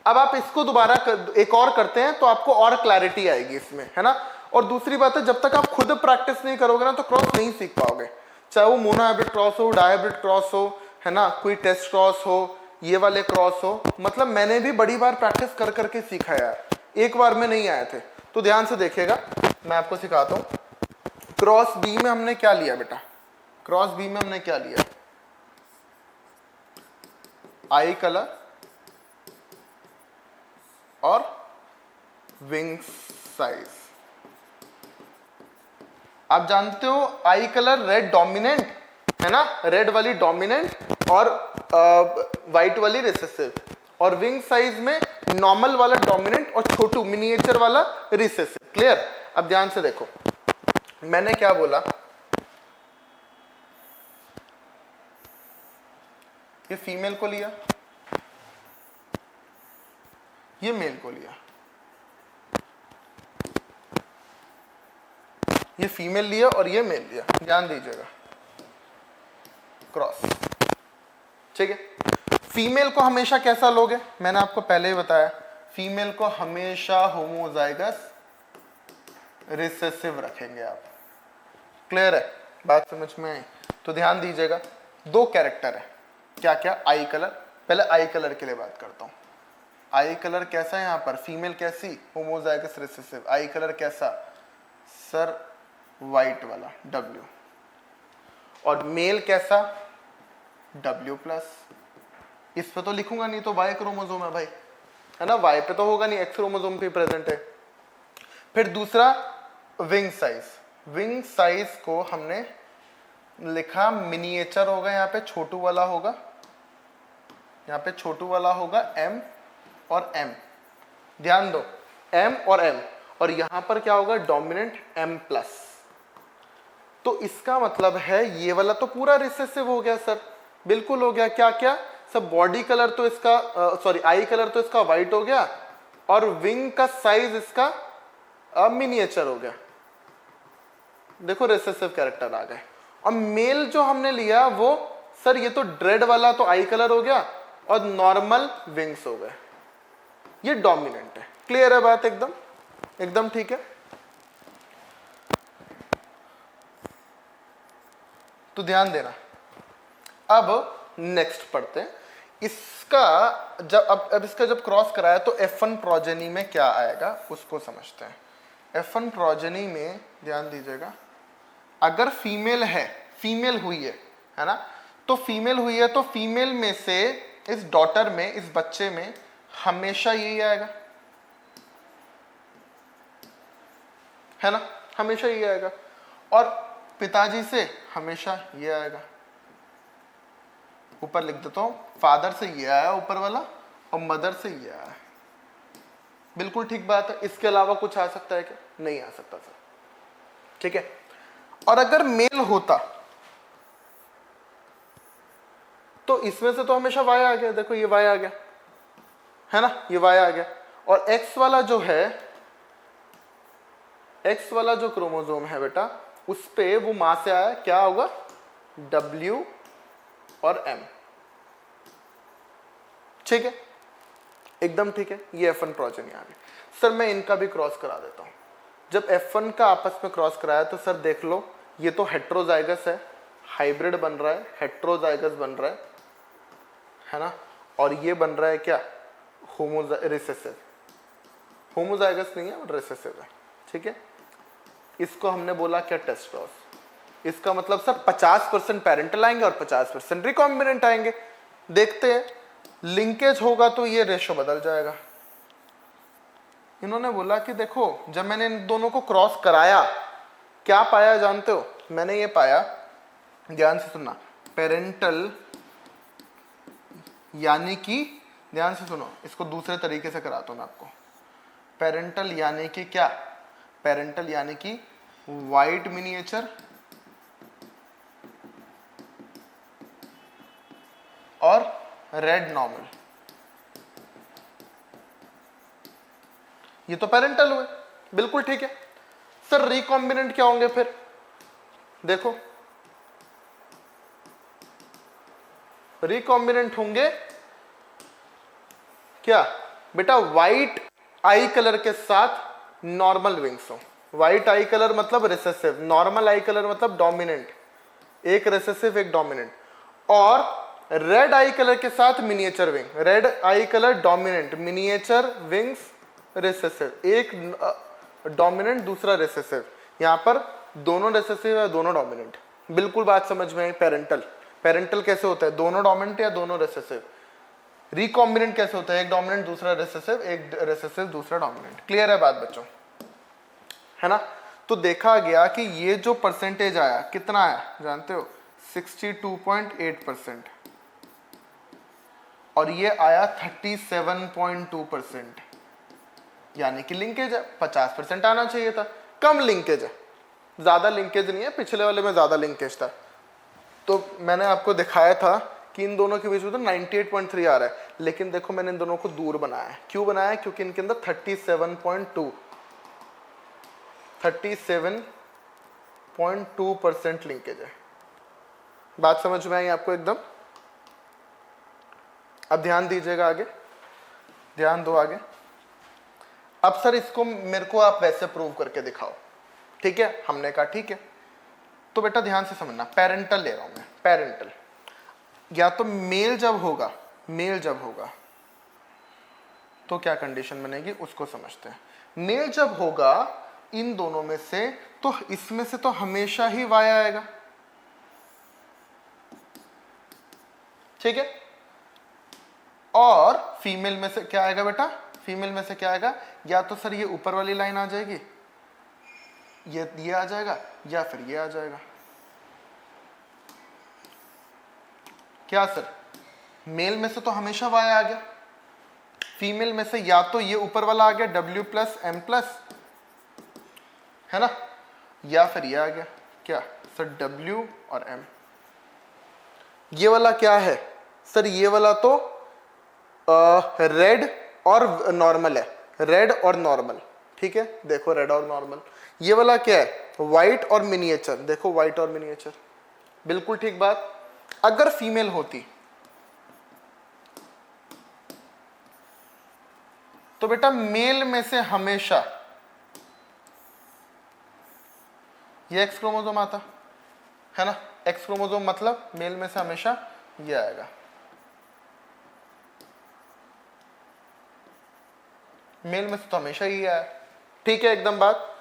अब आप इसको दोबारा एक और करते हैं तो आपको और क्लैरिटी आएगी इसमें, है ना। और दूसरी बात है, जब तक आप खुद प्रैक्टिस नहीं करोगे ना तो क्रॉस नहीं सीख पाओगे, चाहे वो मोनोहाइब्रिड क्रॉस हो, डायहाइब्रिड क्रॉस हो, है ना, कोई टेस्ट क्रॉस हो, ये वाले क्रॉस हो। मतलब मैंने भी बड़ी बार प्रैक्टिस कर करके सीखा यार, एक बार में नहीं आए थे। तो ध्यान से देखिएगा, मैं आपको सिखाता हूं। क्रॉस बी में हमने क्या लिया बेटा? क्रॉस बी में हमने क्या लिया? आई कलर और विंग साइज। आप जानते हो आई कलर रेड डोमिनेंट, है ना, रेड वाली डोमिनेंट और वाइट वाली रिसेसिव, और विंग साइज में नॉर्मल वाला डोमिनेंट और छोटू मिनिएचर वाला रिसेसिव। क्लियर? अब ध्यान से देखो, मैंने क्या बोला, ये फीमेल को लिया, ये मेल को लिया, ये फीमेल लिया और ये मेल लिया। ध्यान दीजिएगा, क्रॉस, ठीक है। फीमेल को हमेशा कैसा लोगे? मैंने आपको पहले ही बताया, फीमेल को हमेशा होमोजाइगस रिसेसिव रखेंगे आप। क्लियर है? बात समझ में आई? तो ध्यान दीजिएगा, दो कैरेक्टर है, क्या क्या? आई कलर। पहले आई कलर के लिए बात करता हूं। आई कलर कैसा है? यहां पर फीमेल कैसी? Homozygous recessive. आई कलर कैसा सर? वाइट वाला W। और मेल कैसा? W plus. इस पे तो लिखूंगा नहीं, तो वाई क्रोमोसोम है भाई, है ना, वाई पे तो होगा नहीं, एक्स क्रोमोसोम पे प्रेजेंट है। फिर दूसरा विंग साइज। विंग साइज को हमने लिखा मिनिएचर होगा, यहाँ पे छोटू वाला होगा, यहाँ पे छोटू वाला होगा M और M। ध्यान दो, M और M, और यहां पर क्या होगा? Dominant M plus. तो इसका मतलब है ये वाला तो पूरा रिसेसिव हो गया सर, बिल्कुल हो गया। क्या क्या सब? बॉडी कलर तो इसका सॉरी आई कलर तो इसका वाइट हो गया, और विंग का साइज इसका मिनिएचर हो गया। देखो रिसेसिव कैरेक्टर आ गए। और मेल जो हमने लिया वो सर, ये तो रेड वाला तो आई कलर हो गया और नॉर्मल विंग्स हो गए, ये डोमिनेंट है। क्लियर है बात? एकदम एकदम ठीक है। तो ध्यान देना। अब नेक्स्ट पढ़ते हैं इसका। जब अब इसका जब क्रॉस कराया तो F1 प्रोजेनी में क्या आएगा उसको समझते हैं। F1 प्रोजेनी में ध्यान दीजिएगा, अगर फीमेल है, फीमेल हुई है ना, तो फीमेल हुई है तो फीमेल में से इस डॉटर में, इस बच्चे में हमेशा यही आएगा, है ना, हमेशा ये आएगा। और पिताजी से हमेशा ये आएगा। ऊपर लिख देता हूं, फादर से ये आया ऊपर वाला, और मदर से ये आया। बिल्कुल ठीक बात है। इसके अलावा कुछ आ सकता है क्या? नहीं आ सकता सर, ठीक है। और अगर मेल होता तो इसमें से तो हमेशा वाई आ गया। देखो ये वाई आ गया, है ना, ये वाई आ गया। और एक्स वाला जो है, एक्स वाला जो क्रोमोसोम है बेटा, उस पे वो मां से आया, क्या होगा? W और M। ठीक है, एकदम ठीक है। ये F1 प्रोजेनी आ गई। सर मैं इनका भी क्रॉस करा देता हूं। जब F1 का आपस में क्रॉस कराया तो सर देख लो, ये तो हेट्रोजाइगस है, हाइब्रिड बन रहा है, हेट्रोजाइगस बन रहा है ना, और ये बन रहा है क्या? रिसेसिव। होमोजाइगस नहीं है, रिसेसिव है। ठीक है, इसको हमने बोला क्या, टेस्ट क्रॉस। इसका मतलब सर 50% पेरेंटल आएंगे और 50% रिकॉम्बिनेंट आएंगे। देखते हैं, लिंकेज होगा तो ये रेशो बदल जाएगा। इन्होंने बोला कि देखो जब मैंने इन दोनों को क्रॉस कराया क्या पाया जानते हो, मैंने ये पाया, ध्यान से सुनना, पेरेंटल यानी कि, ध्यान से सुनो, इसको दूसरे तरीके से कराता हूं मैं आपको। पेरेंटल यानी कि क्या, पेरेंटल यानी कि वाइट मिनिएचर और रेड नॉर्मल, ये तो पेरेंटल हुए, बिल्कुल ठीक है। सर रिकॉम्बिनेंट क्या होंगे फिर, देखो रिकॉम्बिनेंट होंगे क्या बेटा, व्हाइट आई कलर के साथ नॉर्मल विंग्स हो। व्हाइट आई कलर मतलब रिसेसिव, नॉर्मल आई कलर मतलब डोमिनेंट, एक रिसेसिव एक डोमिनेंट, और रेड आई कलर के साथ मिनिएचर विंग, रेड आई colour dominant, miniature wings recessive, एक डोमिनेंट दूसरा रिसेसिव, यहां पर दोनों रिसेसिव है दोनों डोमिनेंट। बिल्कुल बात समझ में आई। पेरेंटल, पेरेंटल कैसे होता है, दोनों डोमिनेंट या दोनों रिसेसिव। रिकॉम्बिनेंट कैसे होता है, एक डोमिनेंट दूसरा रिसेसिव, एक रिसेसिव दूसरा डोमिनेंट। क्लियर है बात बच्चों, है ना। तो देखा गया कि ये जो परसेंटेज आया कितना आया जानते हो, 62.8%, और ये आया 37.2%, यानी कि लिंकेज है। 50% आना चाहिए था, कम लिंकेज है, ज्यादा लिंकेज नहीं है, पिछले वाले में ज्यादा लिंकेज था। तो मैंने आपको दिखाया था कि इन दोनों के बीच में तो 98.3 आ रहा है, लेकिन देखो मैंने इन दोनों को दूर बनाया है। क्यों बनाया है, क्योंकि इनके अंदर 37.2% लिंकेज है। बात समझ में आई आपको एकदम। अब ध्यान दीजिएगा आगे, ध्यान दो आगे। अब सर इसको मेरे को आप वैसे प्रूव करके दिखाओ, ठीक है। हमने कहा ठीक है। तो बेटा ध्यान से समझना, पेरेंटल ले रहा हूं मैं, पेरेंटल या तो मेल जब होगा, मेल जब होगा तो क्या कंडीशन बनेगी उसको समझते हैं। मेल जब होगा इन दोनों में से, तो इसमें से तो हमेशा ही वाई आएगा, ठीक है। और फीमेल में से क्या आएगा बेटा, फीमेल में से क्या आएगा, या तो सर ये ऊपर वाली लाइन आ जाएगी, ये आ जाएगा, या फिर ये आ जाएगा। क्या सर, मेल में से तो हमेशा वाई आ गया, फीमेल में से या तो ये ऊपर वाला आ गया W प्लस M प्लस, है ना, या फिर ये आ गया क्या सर, W और M। ये वाला क्या है सर, ये वाला तो रेड और नॉर्मल है, रेड और नॉर्मल, ठीक है। देखो रेड और नॉर्मल। ये वाला क्या है, व्हाइट और मिनिएचर, देखो व्हाइट और मिनिएचर, बिल्कुल ठीक बात। अगर फीमेल होती तो बेटा मेल में से हमेशा ये एक्स क्रोमोसोम आता, है ना। एक्स क्रोमोसोम मतलब मेल में से हमेशा ये आएगा, मेल में से तो हमेशा ही आया, ठीक है एकदम बात।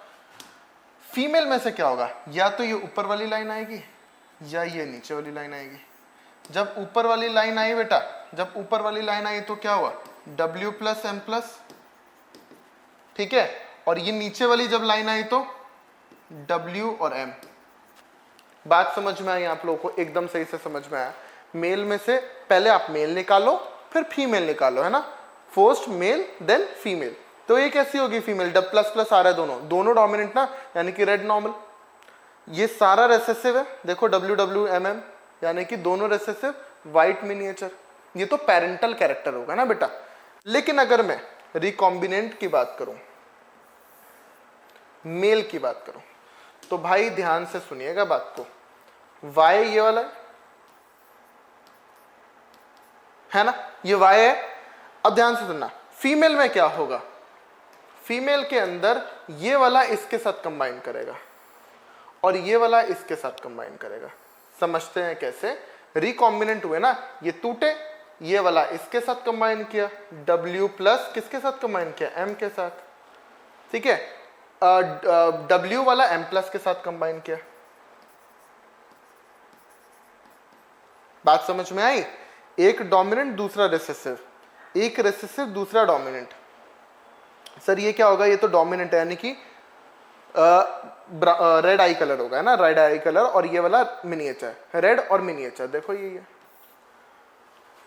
फीमेल में से क्या होगा, या तो ये ऊपर वाली लाइन आएगी या ये नीचे वाली लाइन आएगी। जब ऊपर वाली लाइन आई बेटा, जब ऊपर वाली लाइन आई तो क्या हुआ, W प्लस M प्लस, ठीक है। और ये नीचे वाली जब लाइन आई तो W और M। बात समझ में आई आप लोगों को, एकदम सही से समझ में आया। मेल में से पहले आप मेल निकालो फिर फीमेल निकालो, है ना, फर्स्ट मेल देन फीमेल। तो ये कैसी होगी फीमेल, W प्लस प्लस आ रहा है, दोनों दोनों डोमिनेंट ना, यानी कि रेड नॉर्मल। ये सारा रेसेसिव है, देखो WWMM, यानी कि दोनों रेसेसिव, वाइट मिनिएचर। ये तो पेरेंटल कैरेक्टर होगा ना बेटा। लेकिन अगर मैं रिकॉम्बिनेंट की बात करूं, मेल की बात करूं, तो भाई ध्यान से सुनिएगा बात को। वाई ये वाला है ना, ये वाई है। अब ध्यान से सुनना, फीमेल में क्या होगा, फीमेल के अंदर ये वाला इसके साथ कंबाइन करेगा और ये वाला इसके साथ कंबाइन करेगा। समझते हैं कैसे, रिकॉम्बिनेंट हुए ना, ये टूटे, ये वाला इसके साथ कंबाइन किया, W प्लस किसके साथ कंबाइन किया, M के साथ, ठीक है। W वाला M प्लस के साथ कंबाइन किया। बात समझ में आई? एक डोमिनेंट दूसरा रिसेसिव, एक रिसेसिव दूसरा डोमिनेंट। सर ये क्या होगा? ये तो डोमिनेंट है, यानी कि रेड आई कलर होगा, है ना, रेड आई कलर, और ये वाला मिनिएचर, रेड और मिनिएचर। देखो ये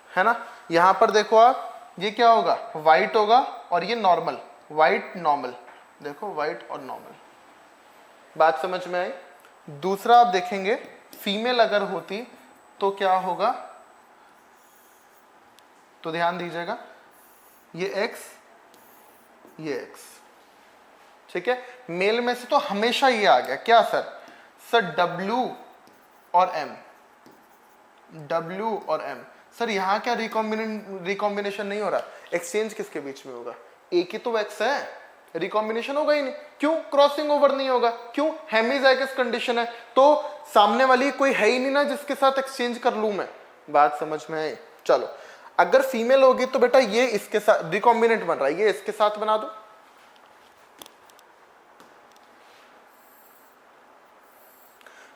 है ना, यहां पर देखो आप, ये क्या होगा? व्हाइट होगा, और ये नॉर्मल, व्हाइट नॉर्मल। देखो व्हाइट और नॉर्मल। बात समझ में आई? दूसरा आप देखेंगे, फीमेल अगर होती तो क्या होगा? तो ध्यान दीजिएगा, ये एक्स, ये एक्स, ठीक है। मेल में से तो हमेशा ये आ गया क्या सर? सर W और M, W और M। सर यहां क्या रिकॉम्बिनेशन नहीं हो रहा? एक्सचेंज किसके बीच में होगा? एक ही तो एक्स है, रिकॉम्बिनेशन होगा ही नहीं। क्यों? क्रॉसिंग ओवर नहीं होगा। क्यों? हेमिजाइगस कंडीशन है, तो सामने वाली कोई है ही नहीं ना जिसके साथ एक्सचेंज कर लूं मैं। बात समझ में आई? चलो, अगर फीमेल होगी तो बेटा ये इसके साथ रिकॉम्बिनेंट बन रहा है, ये इसके साथ बना दो।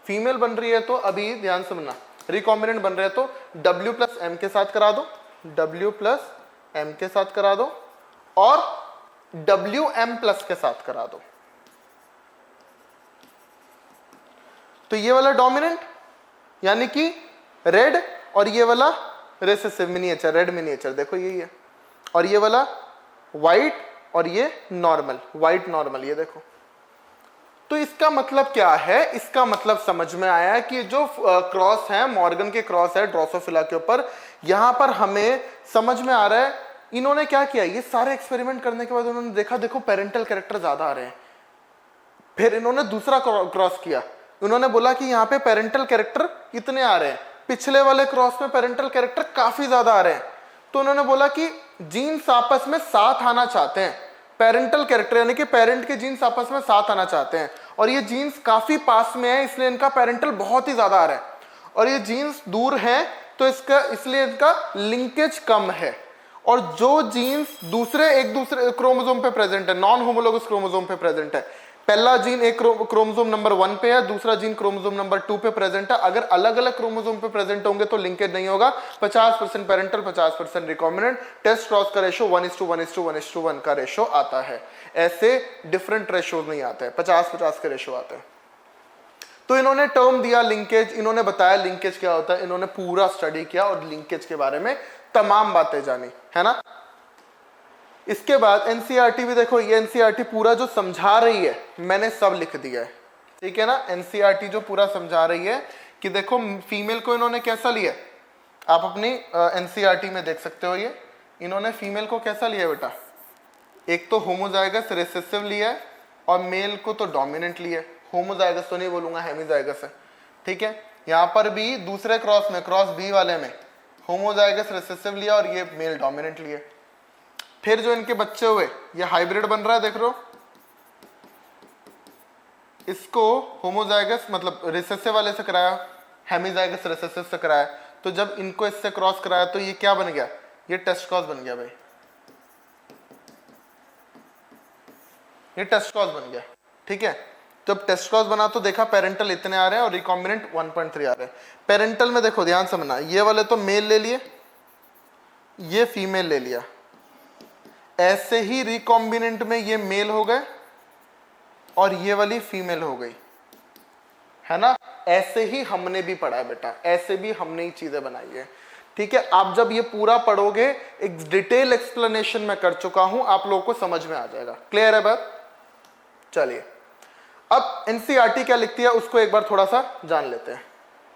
फीमेल बन रही है तो अभी ध्यान से सुनना, रिकॉम्बिनेंट बन रहे हैं तो W प्लस M के साथ करा दो, W प्लस M के साथ करा दो, और WM प्लस के साथ करा दो। तो ये वाला डोमिनेंट यानी कि रेड, और ये वाला रिसेसिव मिनिएचर, रेड मिनिएचर, देखो यही है, और ये वाला व्हाइट, और ये नॉर्मल, व्हाइट नॉर्मल, ये देखो। तो इसका मतलब क्या है? इसका मतलब समझ में आया है कि जो क्रॉस है, मॉर्गन के क्रॉस है ड्रोसोफिला के ऊपर, यहां पर हमें समझ में आ रहा है इन्होंने क्या किया, ये सारे एक्सपेरिमेंट करने के बाद उन्होंने देखा देखो पेरेंटल कैरेक्टर ज्यादा आ रहे हैं। फिर इन्होंने दूसरा क्रॉस किया, उन्होंने बोला कि यहाँ पे पेरेंटल कैरेक्टर इतने आ रहे हैं, पिछले वाले क्रॉस में पेरेंटल कैरेक्टर काफी ज्यादा आ रहे हैं। तो उन्होंने बोला कि जीन्स आपस में साथ आना चाहते हैं, पेरेंटल कैरेक्टर यानी कि पेरेंट के जीन्स आपस में साथ आना चाहते हैं, और ये जीन्स काफी पास में है इसलिए इनका पेरेंटल बहुत ही ज्यादा आ रहा है, और ये जीन्स दूर है तो इसका इसलिए इनका लिंकेज कम है। और जो जीन्स एक दूसरे क्रोमोसोम पे प्रेजेंट है, नॉन होमोलोगस क्रोमोसोम पे प्रेजेंट है, पहला जीन एक क्रोमोसोम नंबर 1 पे है, दूसरा जीन क्रोमोसोम नंबर 2 पे प्रेजेंट है, अगर अलग अलग क्रोमोसोम पे प्रेजेंट होंगे तो लिंकेज नहीं होगा। 50% पेरेंटल, 50% रिकॉम्बिनेंट। टेस्ट क्रॉस का रेशो 1:1:1:1 का रेशो आता है। ऐसे डिफरेंट रेशोज नहीं आते हैं, 50-50 के रेशो आते हैं। तो इन्होंने टर्म दिया लिंकेज, इन्होंने बताया लिंकेज क्या होता है, इन्होंने पूरा स्टडी किया और लिंकेज के बारे में तमाम बातें जानी, है ना। इसके बाद एनसीईआरटी भी देखो, ये एनसीईआरटी पूरा जो समझा रही है मैंने सब लिख दिया है, ठीक है ना। एनसीईआरटी जो पूरा समझा रही है कि देखो फीमेल को इन्होंने कैसा लिया, आप अपनी एनसीईआरटी में देख सकते हो, ये इन्होंने फीमेल को कैसा लिया बेटा, एक तो होमोजाइगस रिसेसिव लिया है और मेल को तो डोमिनेंट लिया है। होमोजाइगस तो नहीं बोलूंगा, हेमिजाइगस है, ठीक है। यहाँ पर भी दूसरे क्रॉस में, क्रॉस बी वाले में होमोजाइगस रिसेसिव लिया और ये मेल डोमिनेंट लिया। फिर जो इनके बच्चे हुए, ये हाइब्रिड बन रहा है, देख लो, इसको होमोजाइगस मतलब रिसेसिव वाले से कराया, हेमिजाइगस रिसेसिव से कराया, तो जब इनको इससे क्रॉस कराया तो ये क्या बन गया, ये टेस्ट क्रॉस बन गया भाई, ये टेस्ट क्रॉस बन गया, ठीक है। जब टेस्ट क्रॉस बना तो देखा पेरेंटल इतने आ रहे हैं और रिकॉम्बिनेंट 1.3 आ रहे हैं। पेरेंटल में देखो ध्यान समझना, ये वाले तो मेल ले लिए, ये फीमेल ले लिया, ऐसे ही रिकॉम्बिनेंट में ये मेल हो गए और ये वाली फीमेल हो गई, है ना। ऐसे ही हमने भी पढ़ा है बेटा, ऐसे भी हमने ही चीजें बनाई है, ठीक है। आप जब ये पूरा पढ़ोगे, एक डिटेल एक्सप्लेनेशन में कर चुका हूं, आप लोगों को समझ में आ जाएगा। क्लियर है बात? चलिए, अब एनसीईआरटी क्या लिखती है उसको एक बार थोड़ा सा जान लेते हैं।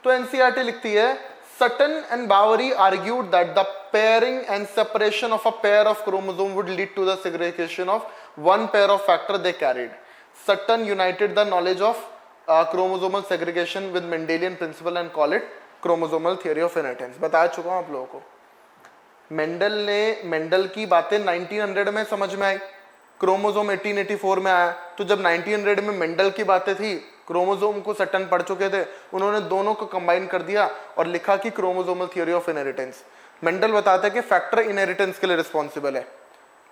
तो एनसीईआरटी लिखती है, Sutton and Bowery argued that the pairing and separation of a pair of chromosome would lead to the segregation of one pair of factor they carried. Sutton united the knowledge of chromosomal segregation with Mendelian principle and call it chromosomal theory of inheritance. बता चुका हूँ आप लोगों को। Mendel की बातें 1900 में समझ में आई, क्रोमोसोम 1884 में आया, तो जब 1900 में मेंडल की बातें थी, क्रोमोसोम को सटन पढ़ चुके थे, उन्होंने दोनों को कंबाइन कर दिया और लिखा कि chromosomal theory of inheritance. Mendel बताता है कि फैक्टर इनहेरिटेंस के लिए रिस्पॉन्सिबल है,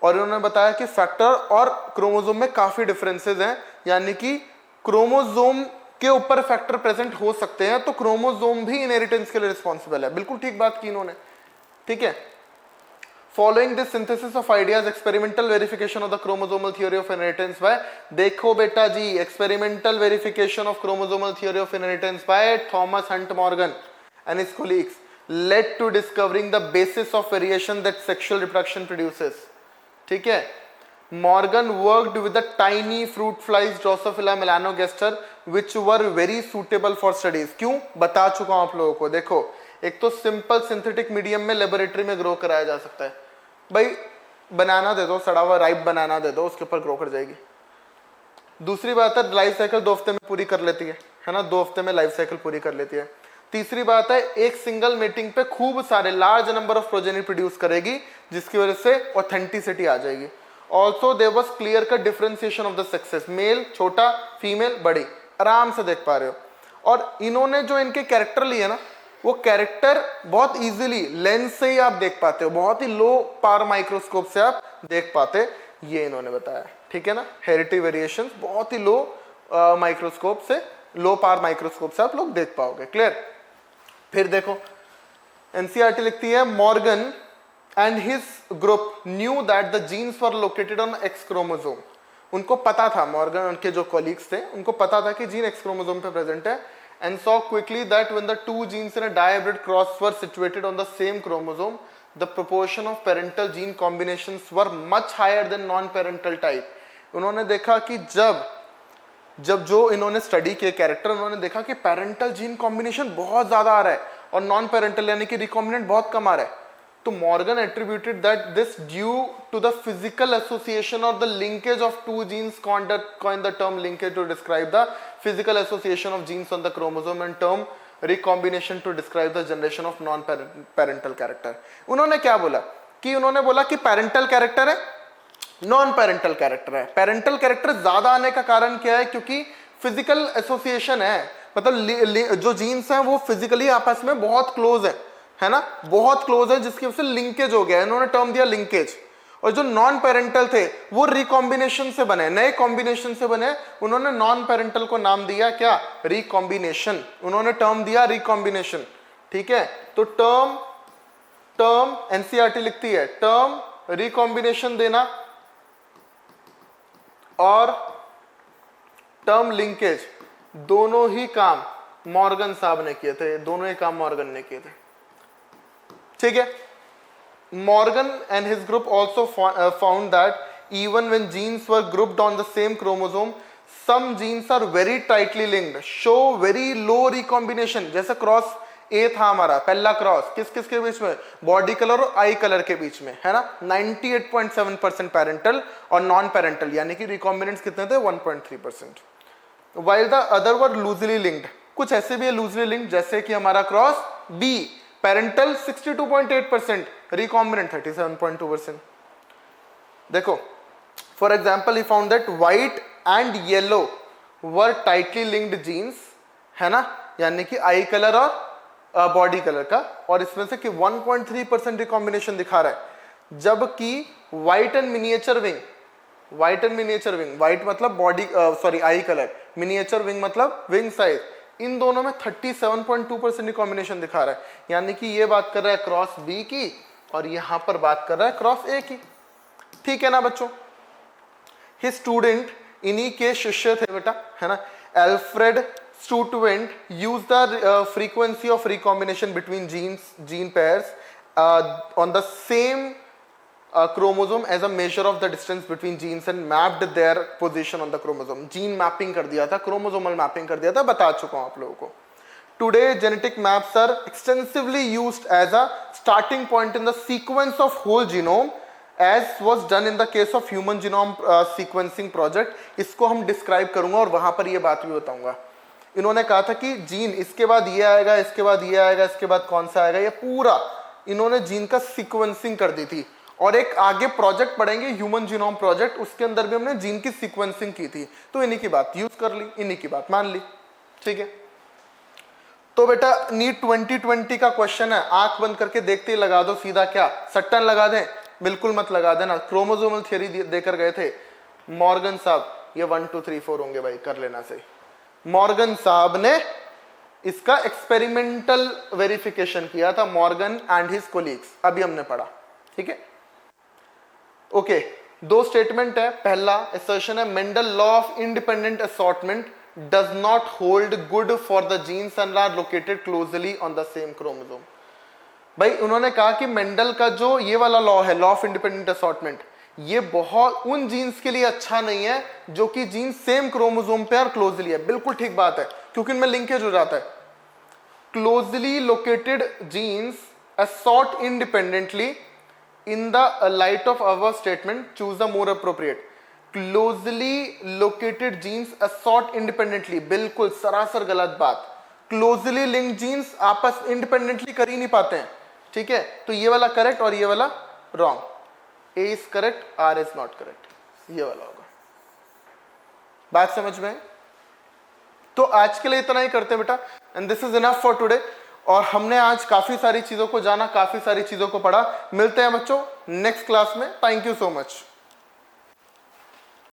और इन्होंने बताया कि फैक्टर और क्रोमोसोम में काफी डिफरेंसेस हैं, यानी कि क्रोमोसोम के ऊपर फैक्टर प्रेजेंट हो सकते हैं, तो क्रोमोसोम भी इनहेरिटेंस के लिए रिस्पॉन्सिबल है। बिल्कुल ठीक बात की इन्होंने, ठीक है। Following this synthesis of ideas, experimental verification of the chromosomal theory of inheritance by, देखो बेटा जी, experimental verification of chromosomal theory of inheritance by Thomas Hunt Morgan and his colleagues led to discovering the basis of variation that sexual reproduction produces, ठीक है। Morgan worked with the tiny fruit flies Drosophila melanogaster which were very suitable for studies। क्यों, बता चुका हूं आप लोगों को। देखो, एक तो सिंपल सिंथेटिक मीडियम में लेबोरेटरी में ग्रो कराया जा सकता है। भाई बनाना दे दो, सड़ा हुआ राइप बनाना दे दो, उसके ऊपर ग्रो कर जाएगी। दूसरी बात है, लाइफ साइकिल 2 हफ्ते में पूरी कर लेती है ना, 2 हफ्ते में लाइफ साइकिल पूरी कर लेती है। तीसरी बात है, एक सिंगल मेटिंग पे खूब सारे large number of progeny produce करेगी, जिसकी वजह से ऑथेंटिसिटी आ जाएगी। Also there was clear cut differentiation of the sexes, male छोटा, फीमेल बड़ी, आराम से देख पा रहे हो। और इन्होंने जो इनके कैरेक्टर लिए ना, वो कैरेक्टर बहुत इजीली लेंस से ही आप देख पाते हो, बहुत ही लो पावर माइक्रोस्कोप से आप देख पाते, ये इन्होंने बताया, ठीक है ना। हेरिडिटी वेरिएशंस बहुत ही लो माइक्रोस्कोप से, लो पावर माइक्रोस्कोप से आप लोग देख पाओगे। क्लियर। फिर देखो, एनसीईआरटी लिखती है, Morgan and his group knew that the genes were located on x chromosome. उनको पता था, मॉर्गन उनके जो कॉलीग्स थे उनको पता था कि जीन एक्स क्रोमोसोम पे प्रेजेंट है, and saw quickly that when the two genes in a dihybrid cross were situated on the same chromosome the proportion of parental gene combinations were much higher than non parental type. उन्होंने देखा कि जब जो इन्होंने study किए character, उन्होंने देखा कि पेरेंटल जीन कॉम्बिनेशन बहुत ज्यादा आ रहा है और नॉन पेरेंटल यानी कि रिकॉम्बिनेंट बहुत कम आ रहा है। तो Morgan attributed that this due to the physical association और the linkage of two genes, coined the term linkage to describe the physical association of genes on the chromosome, and term recombination to describe the generation of non parental character। उन्होंने क्या बोला कि उन्होंने बोला कि parental character है, non parental character है। Parental character ज्यादा आने का कारण क्या है, क्योंकि फिजिकल एसोसिएशन है, मतलब जो जीन्स हैं वो फिजिकली आपस में बहुत क्लोज है ना, बहुत क्लोज है, जिसकी वजह से लिंकेज हो गया, इन्होंने टर्म दिया लिंकेज। और जो नॉन पेरेंटल थे वो रिकॉम्बिनेशन से बने, नए कॉम्बिनेशन से बने, उन्होंने नॉन पेरेंटल को नाम दिया क्या, रिकॉम्बिनेशन, उन्होंने टर्म दिया रिकॉम्बिनेशन, ठीक है। तो टर्म एनसीईआरटी लिखती है, टर्म रिकॉम्बिनेशन देना और टर्म लिंकेज, दोनों ही काम मॉर्गन साहब ने किए थे, दोनों ही काम मॉर्गन ने किए थे, ठीक है। Morgan and his group also found that even when genes were grouped on the same chromosome, some genes are very tightly linked, show very low recombination. जैसे क्रॉस ए था हमारा पहला क्रॉस, किस किस के बीच में, बॉडी कलर और आई colour के बीच में, है ना। 98.7% पेरेंटल और नॉन पेरेंटल, यानी कि रिकॉम्बिनेंट्स कितने थे, 1.3%। While the other were loosely linked, कुछ ऐसे भी है लूजली लिंक्ड, जैसे कि हमारा क्रॉस बी, पेरेंटल 62.8%, रिकॉम्बिनेंट 37.2%। देखो, for example he found that white and yellow were tightly linked genes, है ना, यानी कि आई कलर और बॉडी कलर का, और इसमें से कि 1.3% रिकॉम्बिनेशन दिखा रहा है। जबकि white and miniature wing, white मतलब body sorry eye colour, miniature wing मतलब विंग साइज, इन दोनों में 37.2% रिकॉम्बिनेशन दिखा रहा है। यानी कि ये बात कर रहा है क्रॉस बी की और यहां पर बात कर रहा है क्रॉस ए की, ठीक है ना बच्चों। हिज स्टूडेंट, इन्हीं के शिष्य थे बेटा, है ना, Alfred Student used the frequency of recombination between gene pairs on the same chromosome as a measure of the distance between genes and mapped their position on the chromosome। gene mapping कर दिया था, chromosomal mapping कर दिया था, बता चुका हूं आप लोगों को। Today genetic maps are extensively used as a starting point in the sequence of whole genome, as was done in the case of human genome sequencing project। इसको हम describe करूंगा और वहां पर ये बात भी बताऊंगा। इन्होंने कहा था कि जीन इसके बाद ये आएगा, इसके बाद ये आएगा, इसके बाद कौन सा आएगा, ये पूरा इन्होंने जीन का सीक्वेंसिंग कर दी थी। और एक आगे प्रोजेक्ट पढ़ेंगे ह्यूमन जीनोम प्रोजेक्ट, उसके अंदर भी हमने जीन की सीक्वेंसिंग की थी। तो इन्हीं की बात यूज कर ली, इन्हीं की बात मान ली, ठीक है। तो बेटा नीट 2020 का क्वेश्चन है, आंख बंद करके देखते ही लगा दो सीधा, क्या सट्टन लगा दें, बिल्कुल मत लगा देना, क्रोमोसोमल थियरी देकर गए थे मॉर्गन साहब, ये 1 2 3 4 होंगे भाई, कर लेना सही। मॉर्गन साहब ने इसका एक्सपेरिमेंटल वेरिफिकेशन किया था, मॉर्गन एंड हिज कोलीग्स, अभी हमने पढ़ा, ठीक है। ओके, दो स्टेटमेंट है। पहला असर्शन है Mendel law of independent assortment does not hold good for the genes and are located closely on the same chromosome. भाई उन्होंने कहा कि मेंडल का जो ये वाला लॉ है, लॉ ऑफ इंडिपेंडेंट असॉर्टमेंट, ये बहुत उन जीन्स के लिए अच्छा नहीं है जो कि जीन्स सेम क्रोमोसोम पे और क्लोजली है। बिल्कुल ठीक बात है, क्योंकि इनमें लिंकेज हो जाता है। Closely located genes assort independently in the light of our statement choose the more appropriate। closely located genes assort independently, बिल्कुल सरासर गलत बात। closely linked genes आपस independently कर ही नहीं पाते हैं, ठीक है। तो ये वाला करेक्ट और ये वाला wrong. A is correct, R is not correct, ये वाला होगा। बात समझ में? तो आज के लिए इतना ही करते हैं बेटा, and this is enough for today. और हमने आज काफी सारी चीजों को जाना, काफी सारी चीजों को पढ़ा। मिलते हैं बच्चों नेक्स्ट क्लास में। Thank you so much.